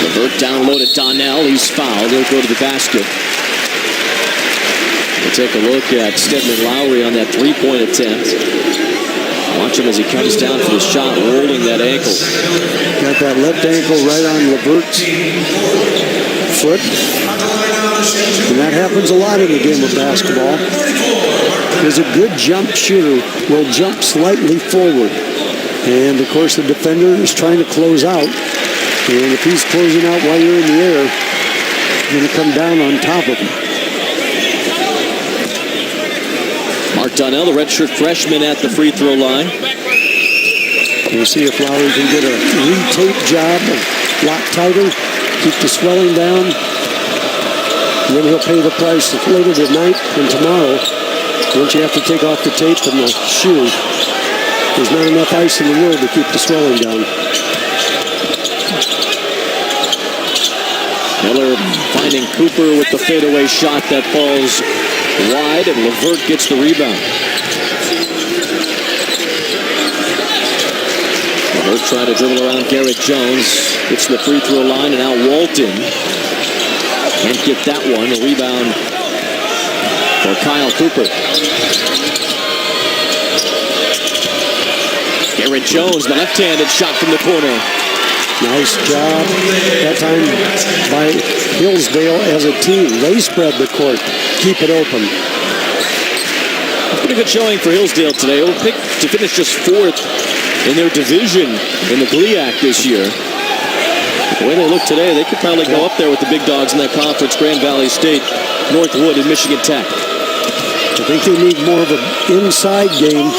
LeVert down low to Donnell. He's fouled. He'll go to the basket. We'll take a look at Stedman Lowry on that three-point attempt. Watch him as he comes down for the shot, rolling that ankle. Got that left ankle right on LeVert's foot. And that happens a lot in the game of basketball. Because a good jump shooter will jump slightly forward. And, of course, the defender is trying to close out. And if he's closing out while you're in the air, you're going to come down on top of him. Mark Donnell, the redshirt freshman, at the free throw line. We'll see if Lowry can get a re-tape job, a lot tighter, keep the swelling down. And then he'll pay the price later tonight and tomorrow. Once you have to take off the tape and the shoe, there's not enough ice in the world to keep the swelling down. Miller finding Cooper with the fadeaway shot that falls wide, and LeVert gets the rebound. LeVert trying to dribble around Garrett Jones. Gets to the free throw line, and now Walton can't get that one. A rebound for Kyle Cooper. Byron Jones, the left-handed shot from the corner. Nice job that time by Hillsdale as a team. They spread the court, keep it open. Pretty good showing for Hillsdale today. They'll pick to finish just 4th in their division in the GLIAC this year. The way they look today, they could probably go up there with the big dogs in that conference, Grand Valley State, Northwood, and Michigan Tech. I think they need more of an inside game.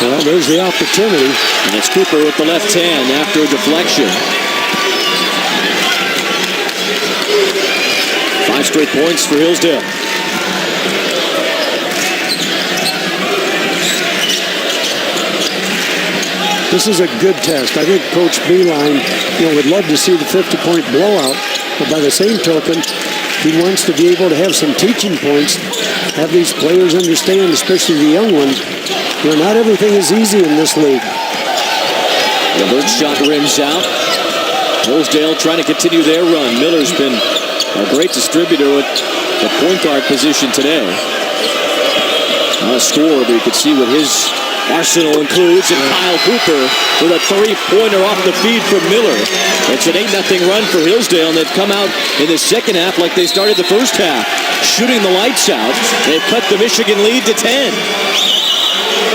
Well, there's the opportunity. And it's Cooper with the left hand after a deflection. 5 straight points for Hillsdale. This is a good test. I think Coach Beeline, would love to see the 50-point blowout, but by the same token, he wants to be able to have some teaching points, have these players understand, especially the young ones, not everything is easy in this league. Levert's shot rims out. Hillsdale trying to continue their run. Miller's been a great distributor at the point guard position today. Not a scorer, but you can see what his arsenal includes. And Kyle Cooper with a 3-pointer off the feed from Miller. It's an 8-0 run for Hillsdale, and they've come out in the second half like they started the first half, shooting the lights out. They've cut the Michigan lead to 10.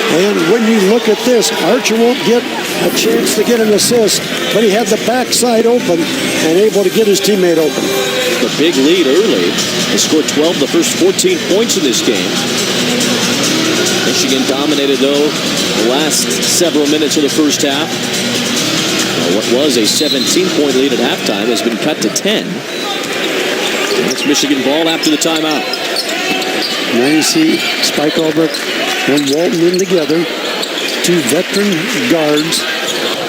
And when you look at this, Archer won't get a chance to get an assist, but he had the backside open and able to get his teammate open. The big lead early. They scored 12 of the first 14 points in this game. Michigan dominated, though, the last several minutes of the first half. What was a 17-point lead at halftime has been cut to 10. That's Michigan ball after the timeout. Now you see Spike Albrecht and Walton in together. 2 veteran guards.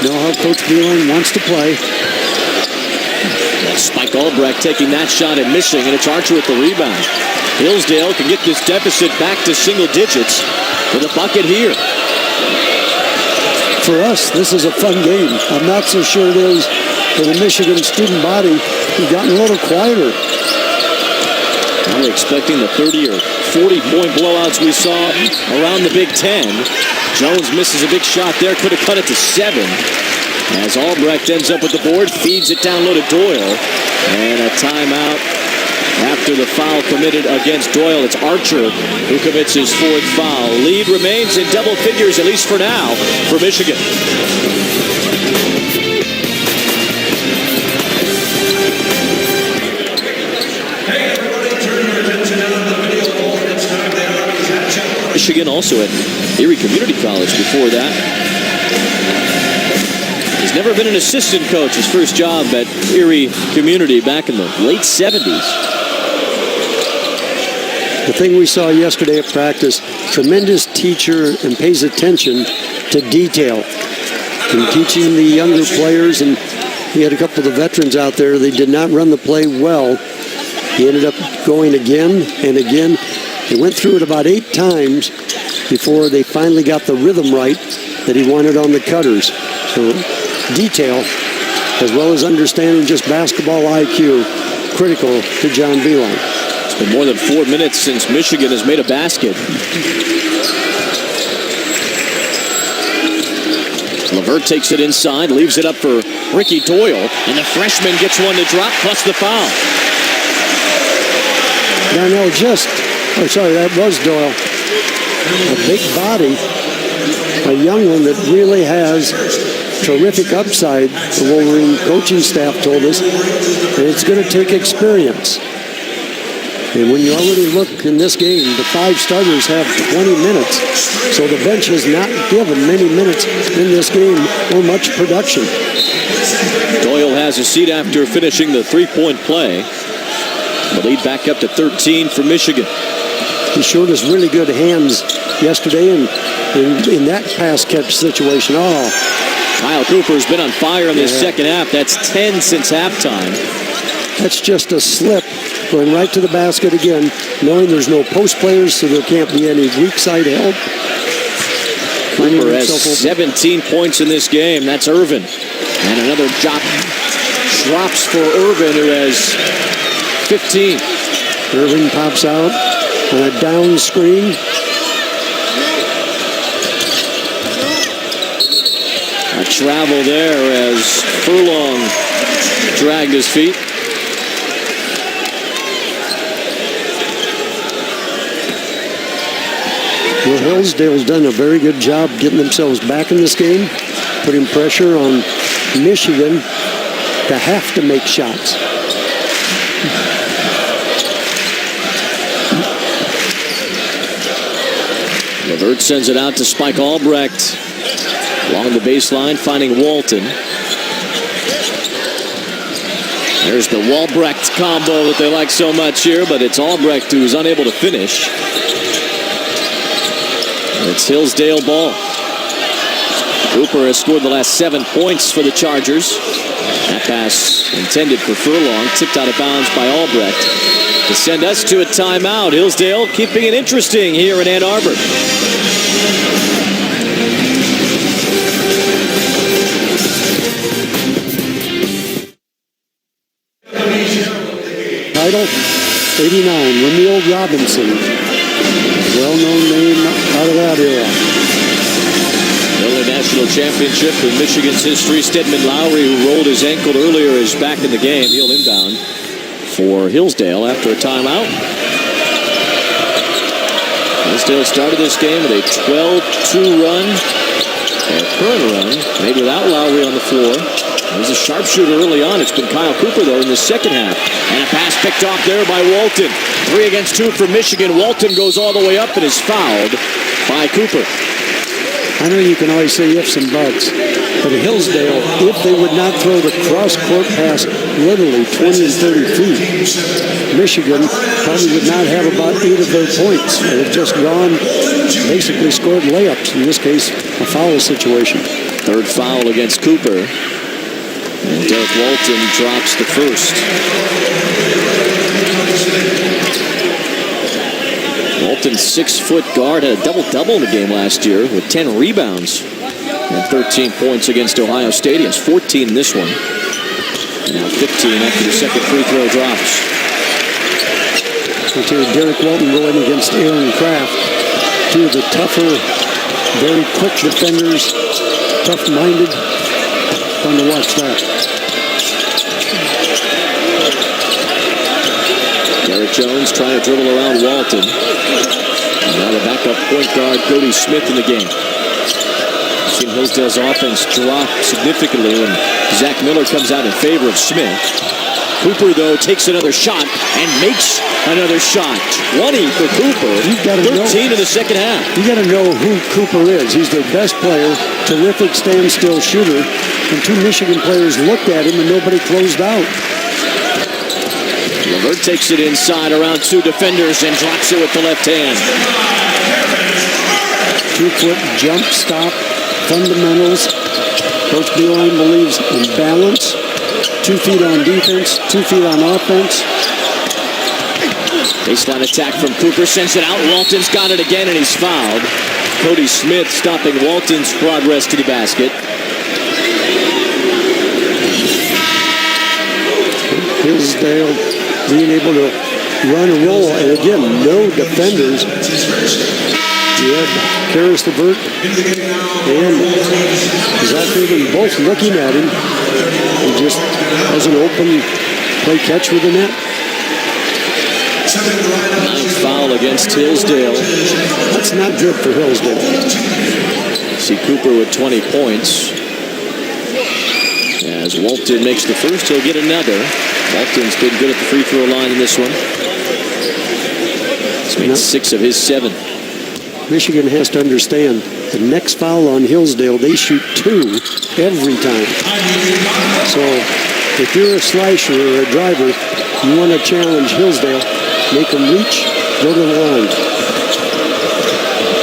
Know how Coach Beeline wants to play. That's Spike Albrecht taking that shot and missing, and it's Archer with the rebound. Hillsdale can get this deficit back to single digits with a bucket here. For us, this is a fun game. I'm not so sure it is for the Michigan student body. We've gotten a little quieter. Probably expecting the 30 or 40-point blowouts we saw around the Big Ten. Jones misses a big shot there, could have cut it to 7. As Albrecht ends up with the board, feeds it down low to Doyle. And a timeout after the foul committed against Doyle. It's Archer who commits his 4th foul. Lead remains in double figures, at least for now, for Michigan. Michigan also at Erie Community College before that. He's never been an assistant coach. His first job at Erie Community back in the late 70s. The thing we saw yesterday at practice, tremendous teacher and pays attention to detail. In teaching the younger players, and he had a couple of the veterans out there, they did not run the play well. He ended up going again and again. They went through it about 8 times before they finally got the rhythm right that he wanted on the cutters. So detail, as well as understanding just basketball IQ, critical to John Beeline. It's been more than 4 minutes since Michigan has made a basket. Levert takes it inside, leaves it up for Ricky Doyle, and the freshman gets one to drop, plus the foul. Darnell that was Doyle. A big body, a young one that really has terrific upside, the Wolverine coaching staff told us, and it's going to take experience. And when you already look in this game, the 5 starters have 20 minutes, so the bench has not given many minutes in this game or much production. Doyle has a seat after finishing the 3-point play. The lead back up to 13 for Michigan. He showed us really good hands yesterday in that pass catch situation. Kyle Cooper's been on fire in this second half. That's 10 since halftime. That's just a slip, going right to the basket again, knowing there's no post players, so there can't be any weak side help. Cooper has 17 points in this game. That's Irvin. And another drops for Irvin, who has 15. Irvin pops out on a down screen. travel there as Furlong dragged his feet. Well, Hillsdale's done a very good job getting themselves back in this game, putting pressure on Michigan to have to make shots. LeVert sends it out to Spike Albrecht along the baseline, finding Walton. There's the Walbrecht combo that they like so much here, but it's Albrecht who's unable to finish. It's Hillsdale ball. Cooper has scored the last 7 points for the Chargers. That pass intended for Furlong, tipped out of bounds by Albrecht to send us to a timeout. Hillsdale keeping it interesting here in Ann Arbor. Title 89, Lemuel Robinson. Well-known name out of that era. The only national championship in Michigan's history. Stedman Lowry, who rolled his ankle earlier, is back in the game. He'll inbound for Hillsdale after a timeout. Hillsdale started this game with a 12-2 run. Their current run, made without Lowry on the floor. He was a sharpshooter early on. It's been Kyle Cooper, though, in the second half. And a pass picked off there by Walton. 3 against 2 for Michigan. Walton goes all the way up and is fouled by Cooper. I know you can always say ifs and buts, but Hillsdale, if they would not throw the cross-court pass literally 20 and 30 feet, Michigan probably would not have about 8 of their points. They have just gone, basically scored layups, in this case, a foul situation. Third foul against Cooper. And Derek Walton drops the first. Walton's 6-foot guard had a double-double in the game last year with 10 rebounds and 13 points against Ohio State. He has 14 in this one. And now 15 after the second free throw drops. I'll tell you, Derek Walton going against Aaron Kraft. Two of the tougher, very quick defenders, tough-minded. Fun to watch that. Derek Jones trying to dribble around Walton. And now the backup point guard, Cody Smith, in the game. We've seen Hillsdale's offense drop significantly when Zach Miller comes out in favor of Smith. Cooper, though, takes another shot and makes another shot. 20 for Cooper, 13 in the second half. You got to know who Cooper is. He's their best player, terrific standstill shooter. And 2 Michigan players looked at him and nobody closed out. LeVert takes it inside around 2 defenders and drops it with the left hand. 2-foot jump stop, fundamentals. Coach Beilein believes in balance. 2 feet on defense, 2 feet on offense. Baseline attack from Cooper, sends it out. Walton's got it again and he's fouled. Cody Smith stopping Walton's progress to the basket. Hillsdale being able to run and roll. And again, no defenders. You had Karis LeVert and Zach Irvin both looking at him. He just has an open play catch with the net. 9th foul against Hillsdale. That's not good for Hillsdale. See Cooper with 20 points. As Walton makes the first, he'll get another. Walton's been good at the free throw line in this one. He's made 6 of his 7. Michigan has to understand the next foul on Hillsdale, they shoot 2 every time. So if you're a slasher or a driver, you want to challenge Hillsdale, make them reach, go to the line.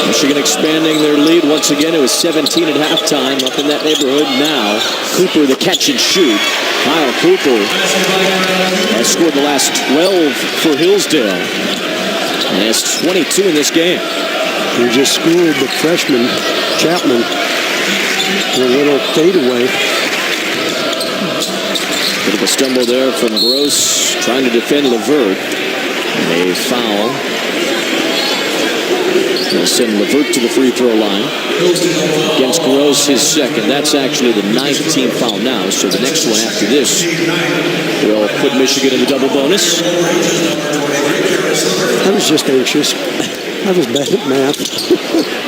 Michigan expanding their lead once again. It was 17 at halftime, up in that neighborhood now. Cooper, the catch and shoot. Kyle Cooper has scored the last 12 for Hillsdale and has 22 in this game. He just schooled the freshman, Chapman, a little fadeaway. Bit of a stumble there from Gross, trying to defend LeVert. And a foul. They'll send Levert to the free throw line. Against Gross, his second. That's actually the 9th team foul now. So the next one after this will put Michigan in the double bonus. I was just anxious. I was bad at math.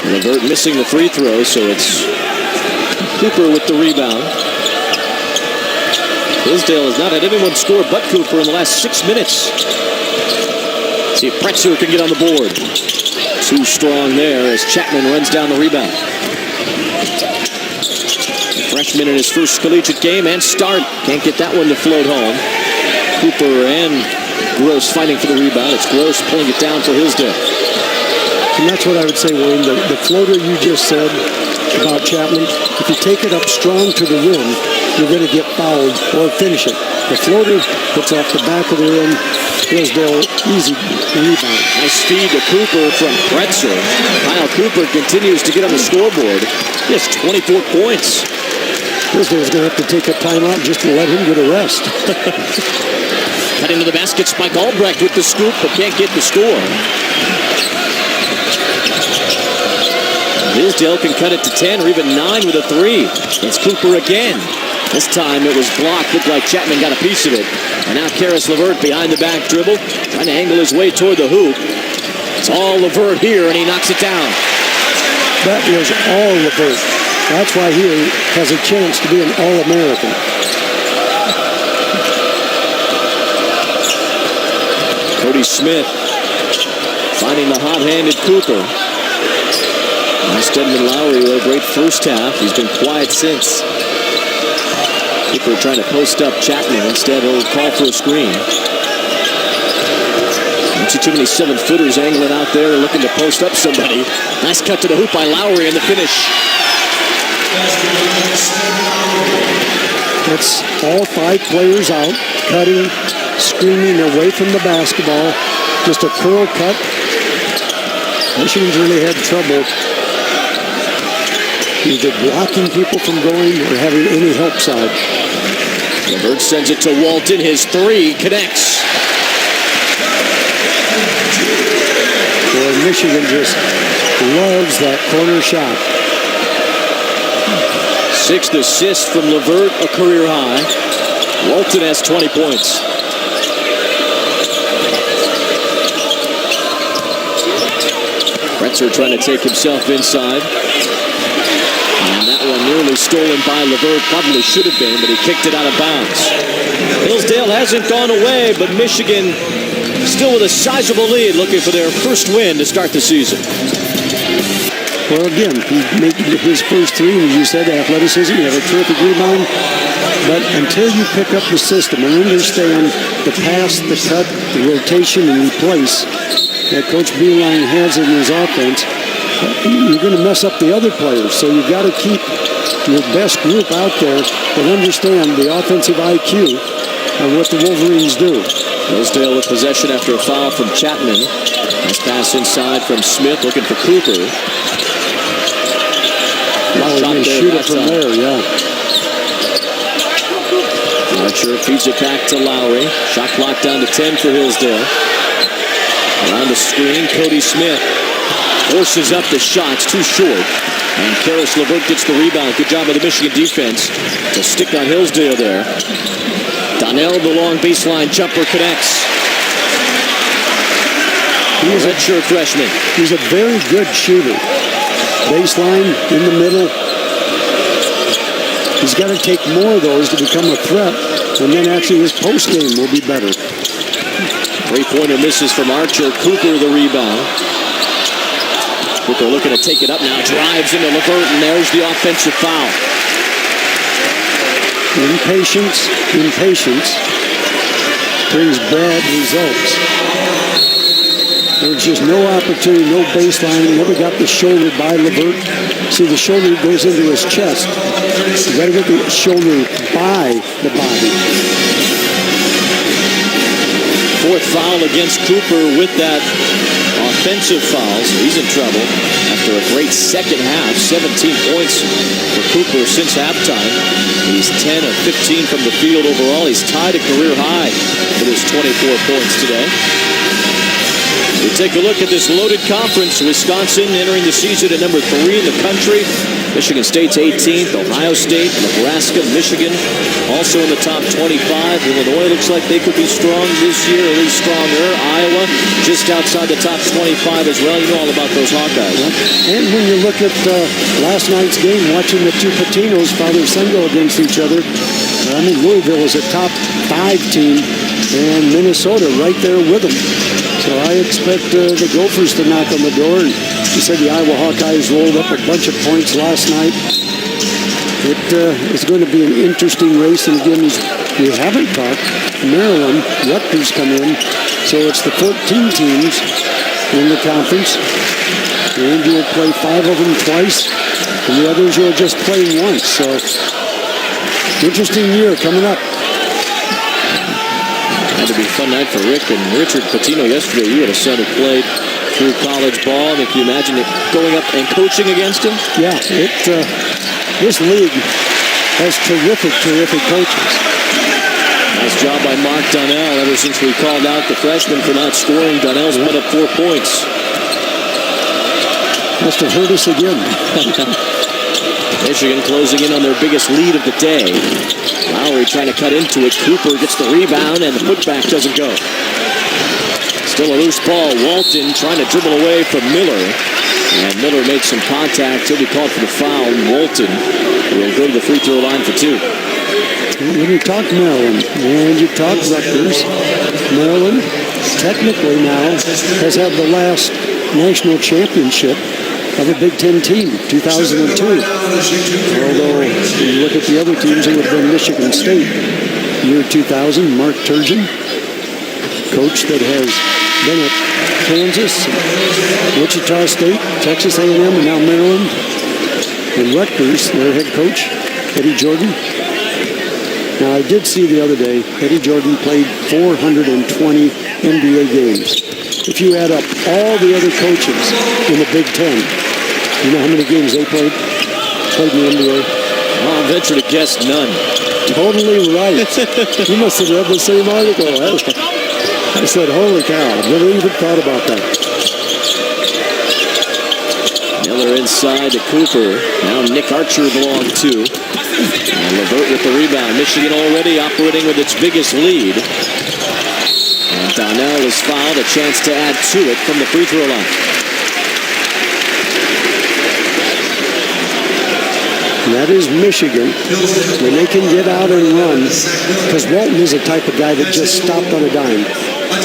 Levert missing the free throw, so it's Cooper with the rebound. Hillsdale has not had anyone score but Cooper in the last 6 minutes. See if Pretzer can get on the board. Too strong there as Chapman runs down the rebound. Freshman in his first collegiate game and start. Can't get that one to float home. Cooper and Gross fighting for the rebound. It's Gross pulling it down for Hillsdale. And that's what I would say, Wayne. The floater you just said about Chapman, if you take it up strong to the rim, you're going to get fouled or finish it. The floater puts off the back of the rim. Hillsdale, easy rebound. Nice feed to Cooper from Pretzer. Kyle Cooper continues to get on the scoreboard. He has 24 points. Hillsdale's going to have to take a timeout just to let him get a rest. Cutting to the basket, Spike Albrecht with the scoop, but can't get the score. Hillsdale can cut it to 10 or even 9 with a 3. It's Cooper again. This time it was blocked. Looked like Chapman got a piece of it. And now Karis LeVert behind the back dribble, trying to angle his way toward the hoop. It's all LeVert here, and he knocks it down. That was all LeVert. That's why he has a chance to be an All-American. Cody Smith finding the hot-handed Cooper. Stedman Lowry with a great first half. He's been quiet since. Cooper trying to post up Chapman. Instead, he'll call for a screen. Don't see too many 7-footers angling out there looking to post up somebody. Nice cut to the hoop by Lowry and the finish. That's all 5 players out, cutting, screaming away from the basketball. Just a curl cut. Michigan's really had trouble either blocking people from going or having any help side. LeVert sends it to Walton. His 3 connects. Well, Michigan just loves that corner shot. 6th assist from LeVert, a career high. Walton has 20 points. Pretzer trying to take himself inside. And that one nearly stolen by LeVert. Probably should have been, but he kicked it out of bounds. Hillsdale hasn't gone away, but Michigan still with a sizable lead, looking for their first win to start the season. Well, again, he made his first 3, and as you said, athleticism, he had a terrific rebound. But until you pick up the system and understand the pass, the cut, the rotation, and replace that Coach Beilein has in his offense, you're going to mess up the other players. So you've got to keep your best group out there and understand the offensive IQ of what the Wolverines do. Hillsdale with possession after a foul from Chapman. Nice pass inside from Smith, looking for Cooper. Wow, they shoot it from there, yeah. Archer feeds it back to Lowry. Shot clock down to 10 for Hillsdale. Around the screen, Cody Smith forces up the shots, too short. And Karis LeVert gets the rebound. Good job by the Michigan defense to stick on Hillsdale there. Donnell, the long baseline jumper, connects. He's a redshirt freshman. He's a very good shooter. Baseline, in the middle. He's got to take more of those to become a threat, and then actually his post game will be better. 3-pointer misses from Archer. Cooper the rebound. Cooper looking to take it up now. Drives into LeVert, and there's the offensive foul. Impatience brings bad results. There was just no opportunity, no baseline. Never got the shoulder by LeVert. See, the shoulder goes into his chest. You got to get the shoulder by the body. 4th foul against Cooper with that offensive foul, so he's in trouble after a great second half. 17 points for Cooper since halftime. He's 10 of 15 from the field overall. He's tied a career high with his 24 points today. We take a look at this loaded conference. Wisconsin entering the season at number 3 in the country. Michigan State's 18th. Ohio State, Nebraska, Michigan also in the top 25. Illinois looks like they could be strong this year, at least stronger. Iowa just outside the top 25 as well. You know all about those Hawkeyes. And when you look at last night's game, watching the two Patinos, father-son, go against each other, I mean, Louisville is a top 5 team, and Minnesota right there with them. So I expect the Gophers to knock on the door. And you said the Iowa Hawkeyes rolled up a bunch of points last night. It is going to be an interesting race. And again, we haven't talked. Maryland, Rutgers come in. So it's the 14 teams in the conference. And you'll play 5 of them twice. And the others you'll just play once. So interesting year coming up. Had to be a fun night for Rick and Richard Pitino yesterday. You had a son who played through college ball. I mean, can you imagine it going up and coaching against him? Yeah, this league has terrific coaches. Nice job by Mark Donnell. Ever since we called out the freshman for not scoring, Donnell's put up 4 points. Must have hurt us again. Michigan closing in on their biggest lead of the day. Lowry trying to cut into it. Cooper gets the rebound, and the putback doesn't go. Still a loose ball. Walton trying to dribble away from Miller. And Miller made some contact. He'll be called for the foul. Walton will go to the free throw line for 2. When you talk Maryland and you talk Rutgers, Maryland technically now has had the last national championship of a Big Ten team, 2002. Although, you look at the other teams, it would have been Michigan State. Year 2000, Mark Turgeon, coach that has been at Kansas, Wichita State, Texas A&M, and now Maryland. And Rutgers, their head coach, Eddie Jordan. Now, I did see the other day, Eddie Jordan played 420 NBA games. If you add up all the other coaches in the Big Ten, you know how many games they played in the NBA? I'll venture to guess none. Totally right. You must have read the same article. I said, holy cow, I've never even thought about that. Miller inside to Cooper. Now Nick Archer belonged to. And LeVert with the rebound. Michigan already operating with its biggest lead. And Donnell is fouled. A chance to add to it from the free throw line. And that is Michigan, when they can get out and run, because Walton is the type of guy that just stopped on a dime.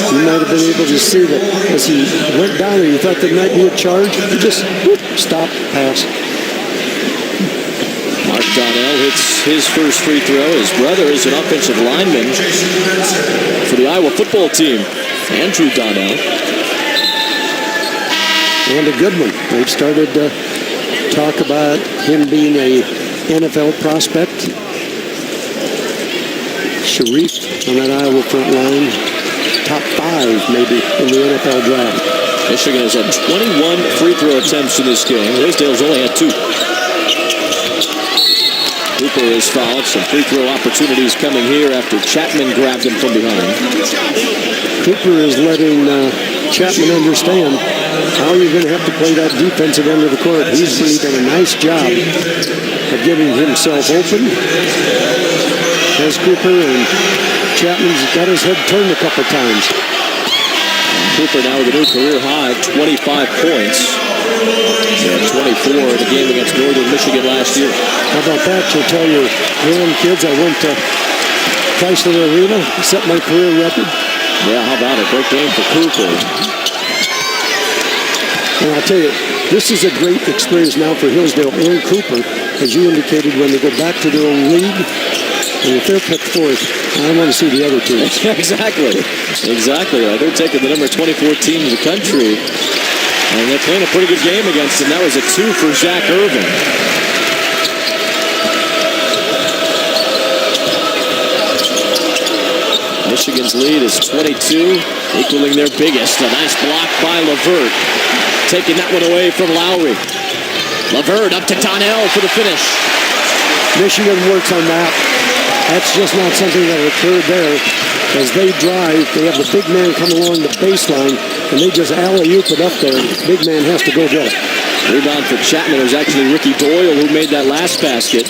You might have been able to see that as he went down and you thought there might be a charge, he just stop, pass. Mark Donnell hits his first free throw. His brother is an offensive lineman for the Iowa football team, Andrew Donnell. And a good one. They've started to talk about him being a NFL prospect. Sharif on that Iowa front line. Top 5 maybe in the NFL draft. Michigan has had 21 free throw attempts in this game. Hillsdale's only had 2. Cooper is fouled. Some free throw opportunities coming here after Chapman grabbed him from behind. Cooper is letting Chapman understand how you're going to have to play that defensive end of the court. He's really done a nice job of getting himself open. As Cooper, and Chapman's got his head turned a couple times. Cooper now with a new career high, 25 points. He had 24 in the game against Northern Michigan last year. How about that? You'll tell your grandkids I went to Chrysler Arena, set my career record. Yeah, how about it? Great game for Cooper. And I'll tell you, this is a great experience now for Hillsdale and Cooper, as you indicated, when they go back to their own league. And if they're picked fourth, I want to see the other teams. Exactly. They're taking the number 24 team in the country. And they're playing a pretty good game against them. That was a 2 for Zach Irvin. Michigan's lead is 22, equaling their biggest. A nice block by LeVert. Taking that one away from Lowry. LeVert up to Donnell for the finish. Michigan works on that. That's just not something that occurred there. As they drive, they have the big man come along the baseline, and they just alley-oop it up there. Big man has to go get it. Rebound for Chapman. It was actually Ricky Doyle who made that last basket.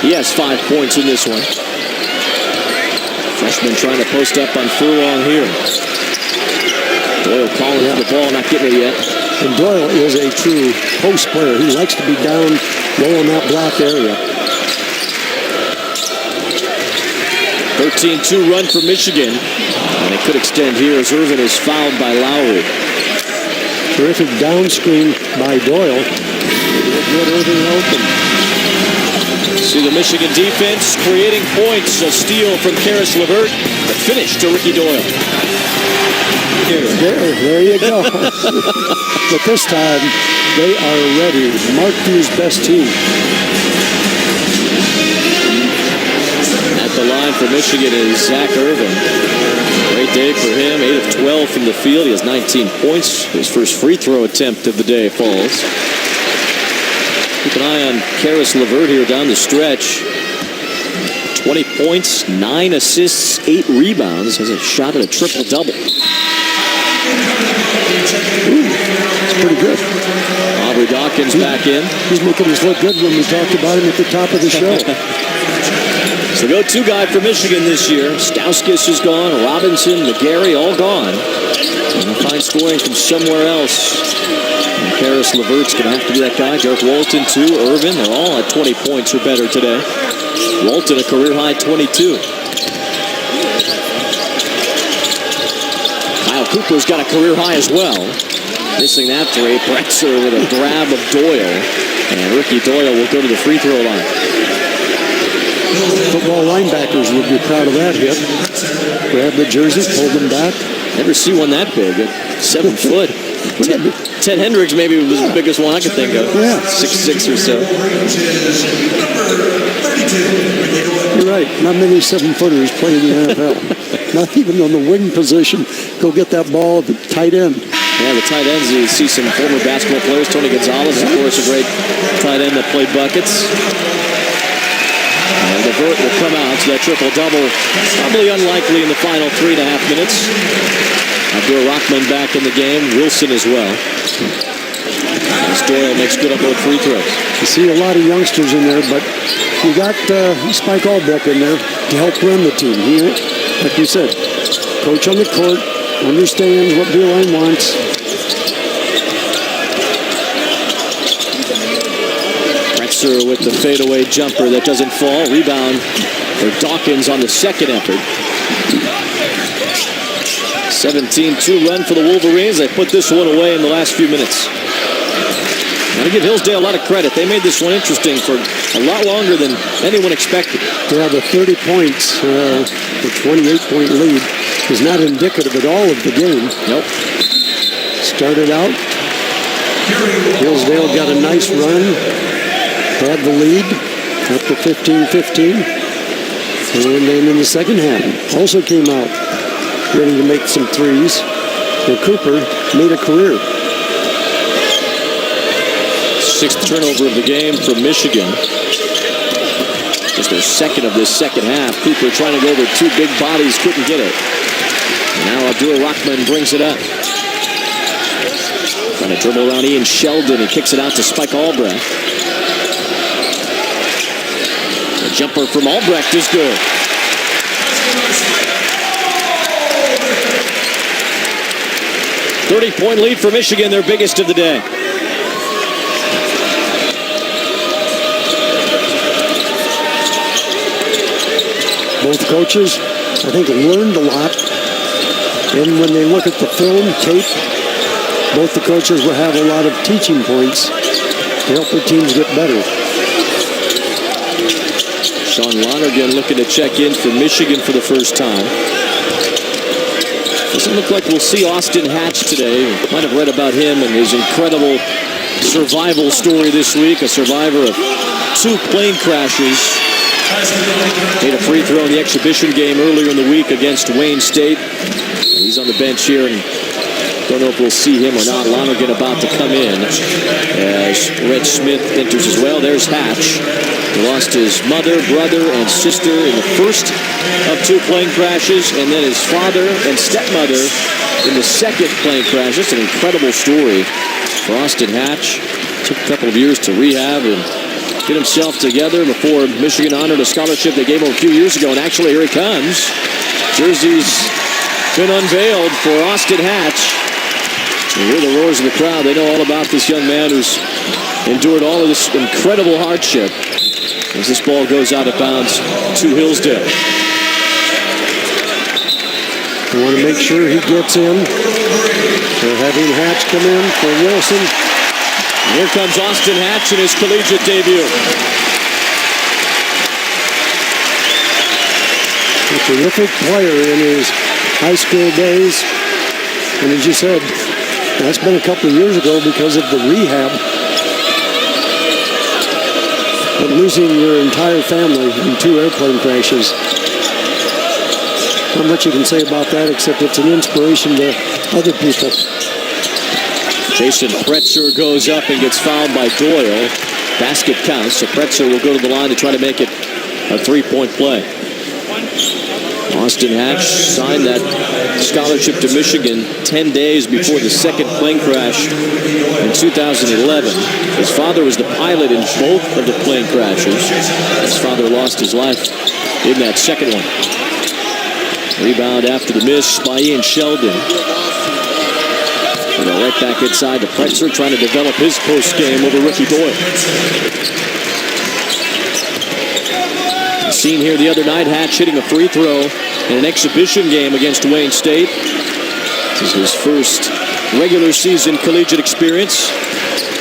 He has 5 points in this one. Freshman trying to post up on Furlong here. Doyle calling for the ball, not getting it yet. And Doyle is a true post player. He likes to be down low in that block area. 13-2 run for Michigan. And it could extend here as Irvin is fouled by Lowry. Terrific down screen by Doyle. Get Irvin open. See the Michigan defense creating points. A steal from Karis LeVert. The finish to Ricky Doyle. There you go. But this time, they are ready. Mark Few's best team. At the line for Michigan is Zach Irvin. Great day for him. 8 of 12 from the field. He has 19 points. His first free throw attempt of the day falls. Keep an eye on Karis LeVert here down the stretch. 20 points, 9 assists, 8 rebounds. Has a shot at a triple-double. It's pretty good. Aubrey Dawkins back in. He's making us look good when we talked about him at the top of the show. So go-to guy for Michigan this year. Stauskas is gone. Robinson, McGarry, all gone. And they'll find scoring from somewhere else. And Karis LeVert's going to have to be that guy. Derek Walton, too. Irvin, they're all at 20 points or better today. Walton, a career-high 22. Kyle Cooper's got a career-high as well. Missing that three. Pretzer with a grab of Doyle. And Ricky Doyle will go to the free throw line. Football linebackers would be proud of that hit. Grab the jersey, pull them back. Never see one that big. 7 foot. Ted Hendricks maybe was the biggest one I could think of. Yeah. 6'6" or so. You're right. Not many 7-footers play in the NFL. Not even on the wing position. Go get that ball at the tight end. Yeah, the tight ends, you see some former basketball players. Tony Gonzalez, of course, a great tight end that played buckets. And LeVert will come out to that triple-double. Probably unlikely in the final 3.5 minutes. Abdur Rahman back in the game. Wilson as well. As Doyle makes good on both free throws. You see a lot of youngsters in there, but you got Spike Albrecht in there to help run the team. He, like you said, coach on the court, understands what Beeline wants. Pretzer with the fadeaway jumper that doesn't fall. Rebound for Dawkins on the second effort. 17-2 run for the Wolverines. They put this one away in the last few minutes. Got to give Hillsdale a lot of credit. They made this one interesting for a lot longer than anyone expected. Yeah, the 30 points, the 28-point lead is not indicative at all of the game. Nope. Started out. Hillsdale got a nice run. Had the lead up to 15-15. And then in the second half, also came out ready to make some threes. And Cooper made a career. 6th turnover of the game for Michigan. Just their second of this second half. Cooper trying to go over 2 big bodies, couldn't get it. And now Abdur Rahman brings it up. Trying to dribble around Ian Sheldon. He kicks it out to Spike Albrecht. The jumper from Albrecht is good. .30 lead for Michigan, their biggest of the day. Both coaches, I think, learned a lot. And when they look at the film, tape, both the coaches will have a lot of teaching points to help their teams get better. Sean Lonergan looking to check in for Michigan for the first time. Doesn't look like we'll see Austin Hatch today. Might have read about him and his incredible survival story this week. A survivor of 2 plane crashes. Made a free throw in the exhibition game earlier in the week against Wayne State. He's on the bench here, and Don't know if we'll see him or not. Lonergan about to come in as Red Smith enters as well. There's Hatch. He lost his mother, brother, and sister in the first of 2 plane crashes, and then his father and stepmother in the second plane crash. Just an incredible story for Austin Hatch. Took a couple of years to rehab and get himself together before Michigan honored a scholarship they gave him a few years ago. And actually, here he comes. Jersey's been unveiled for Austin Hatch. You hear the roars of the crowd. They know all about this young man who's endured all of this incredible hardship as this ball goes out of bounds to Hillsdale. They want to make sure he gets in. They're having Hatch come in for Wilson. Here comes Austin Hatch in his collegiate debut. A terrific player in his high school days. And as you said, that's been a couple of years ago because of the rehab. But losing your entire family in 2 airplane crashes, not much you can say about that except it's an inspiration to other people. Jason Pretzer goes up and gets fouled by Doyle. Basket counts, so Pretzer will go to the line to try to make it a 3-point play. Austin Hatch signed that scholarship to Michigan 10 days before the second plane crash in 2011. His father was the pilot in both of the plane crashes. His father lost his life in that second one. Rebound after the miss by Ian Sheldon. And right back inside to Pretzer, trying to develop his post game over rookie Doyle. Seen here the other night, Hatch hitting a free throw in an exhibition game against Wayne State. This is his first regular season collegiate experience.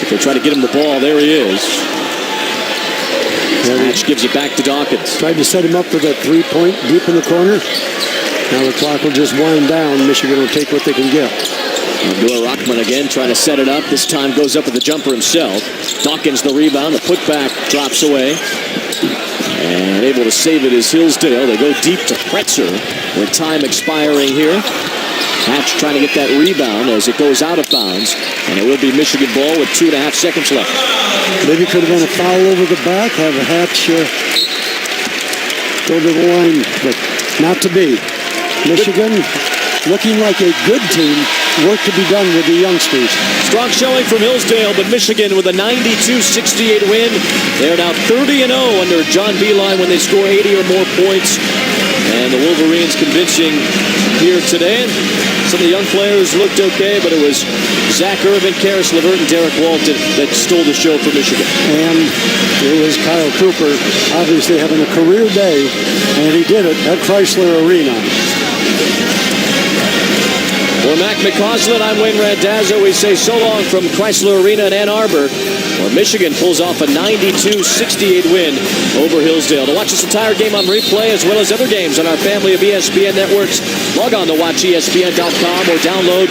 If they try to get him the ball, there he is. Hatch gives it back to Dawkins. Tried to set him up for that 3-point deep in the corner. Now the clock will just wind down. Michigan will take what they can get. Abdullah Rahman again trying to set it up. This time goes up with the jumper himself. Dawkins the rebound. The putback drops away. And able to save it is Hillsdale. They go deep to Pretzer with time expiring here. Hatch trying to get that rebound as it goes out of bounds. And it will be Michigan ball with 2.5 seconds left. Maybe could have been a foul over the back. Have a Hatch go to the line, but not to be. Michigan looking like a good team. Work to be done with the youngsters. Strong showing from Hillsdale, but Michigan with a 92-68 win. They're now 30-0 under John Beilein when they score 80 or more points. And the Wolverines convincing here today. Some of the young players looked okay, but it was Zach Irvin, Karis LeVert, and Derek Walton that stole the show for Michigan. And it was Kyle Cooper obviously having a career day, and he did it at Chrysler Arena. For Mac McCausland, I'm Wayne Randazzo. We say so long from Chrysler Arena in Ann Arbor, where Michigan pulls off a 92-68 win over Hillsdale. To watch this entire game on replay, as well as other games on our family of ESPN networks, log on to watchespn.com or download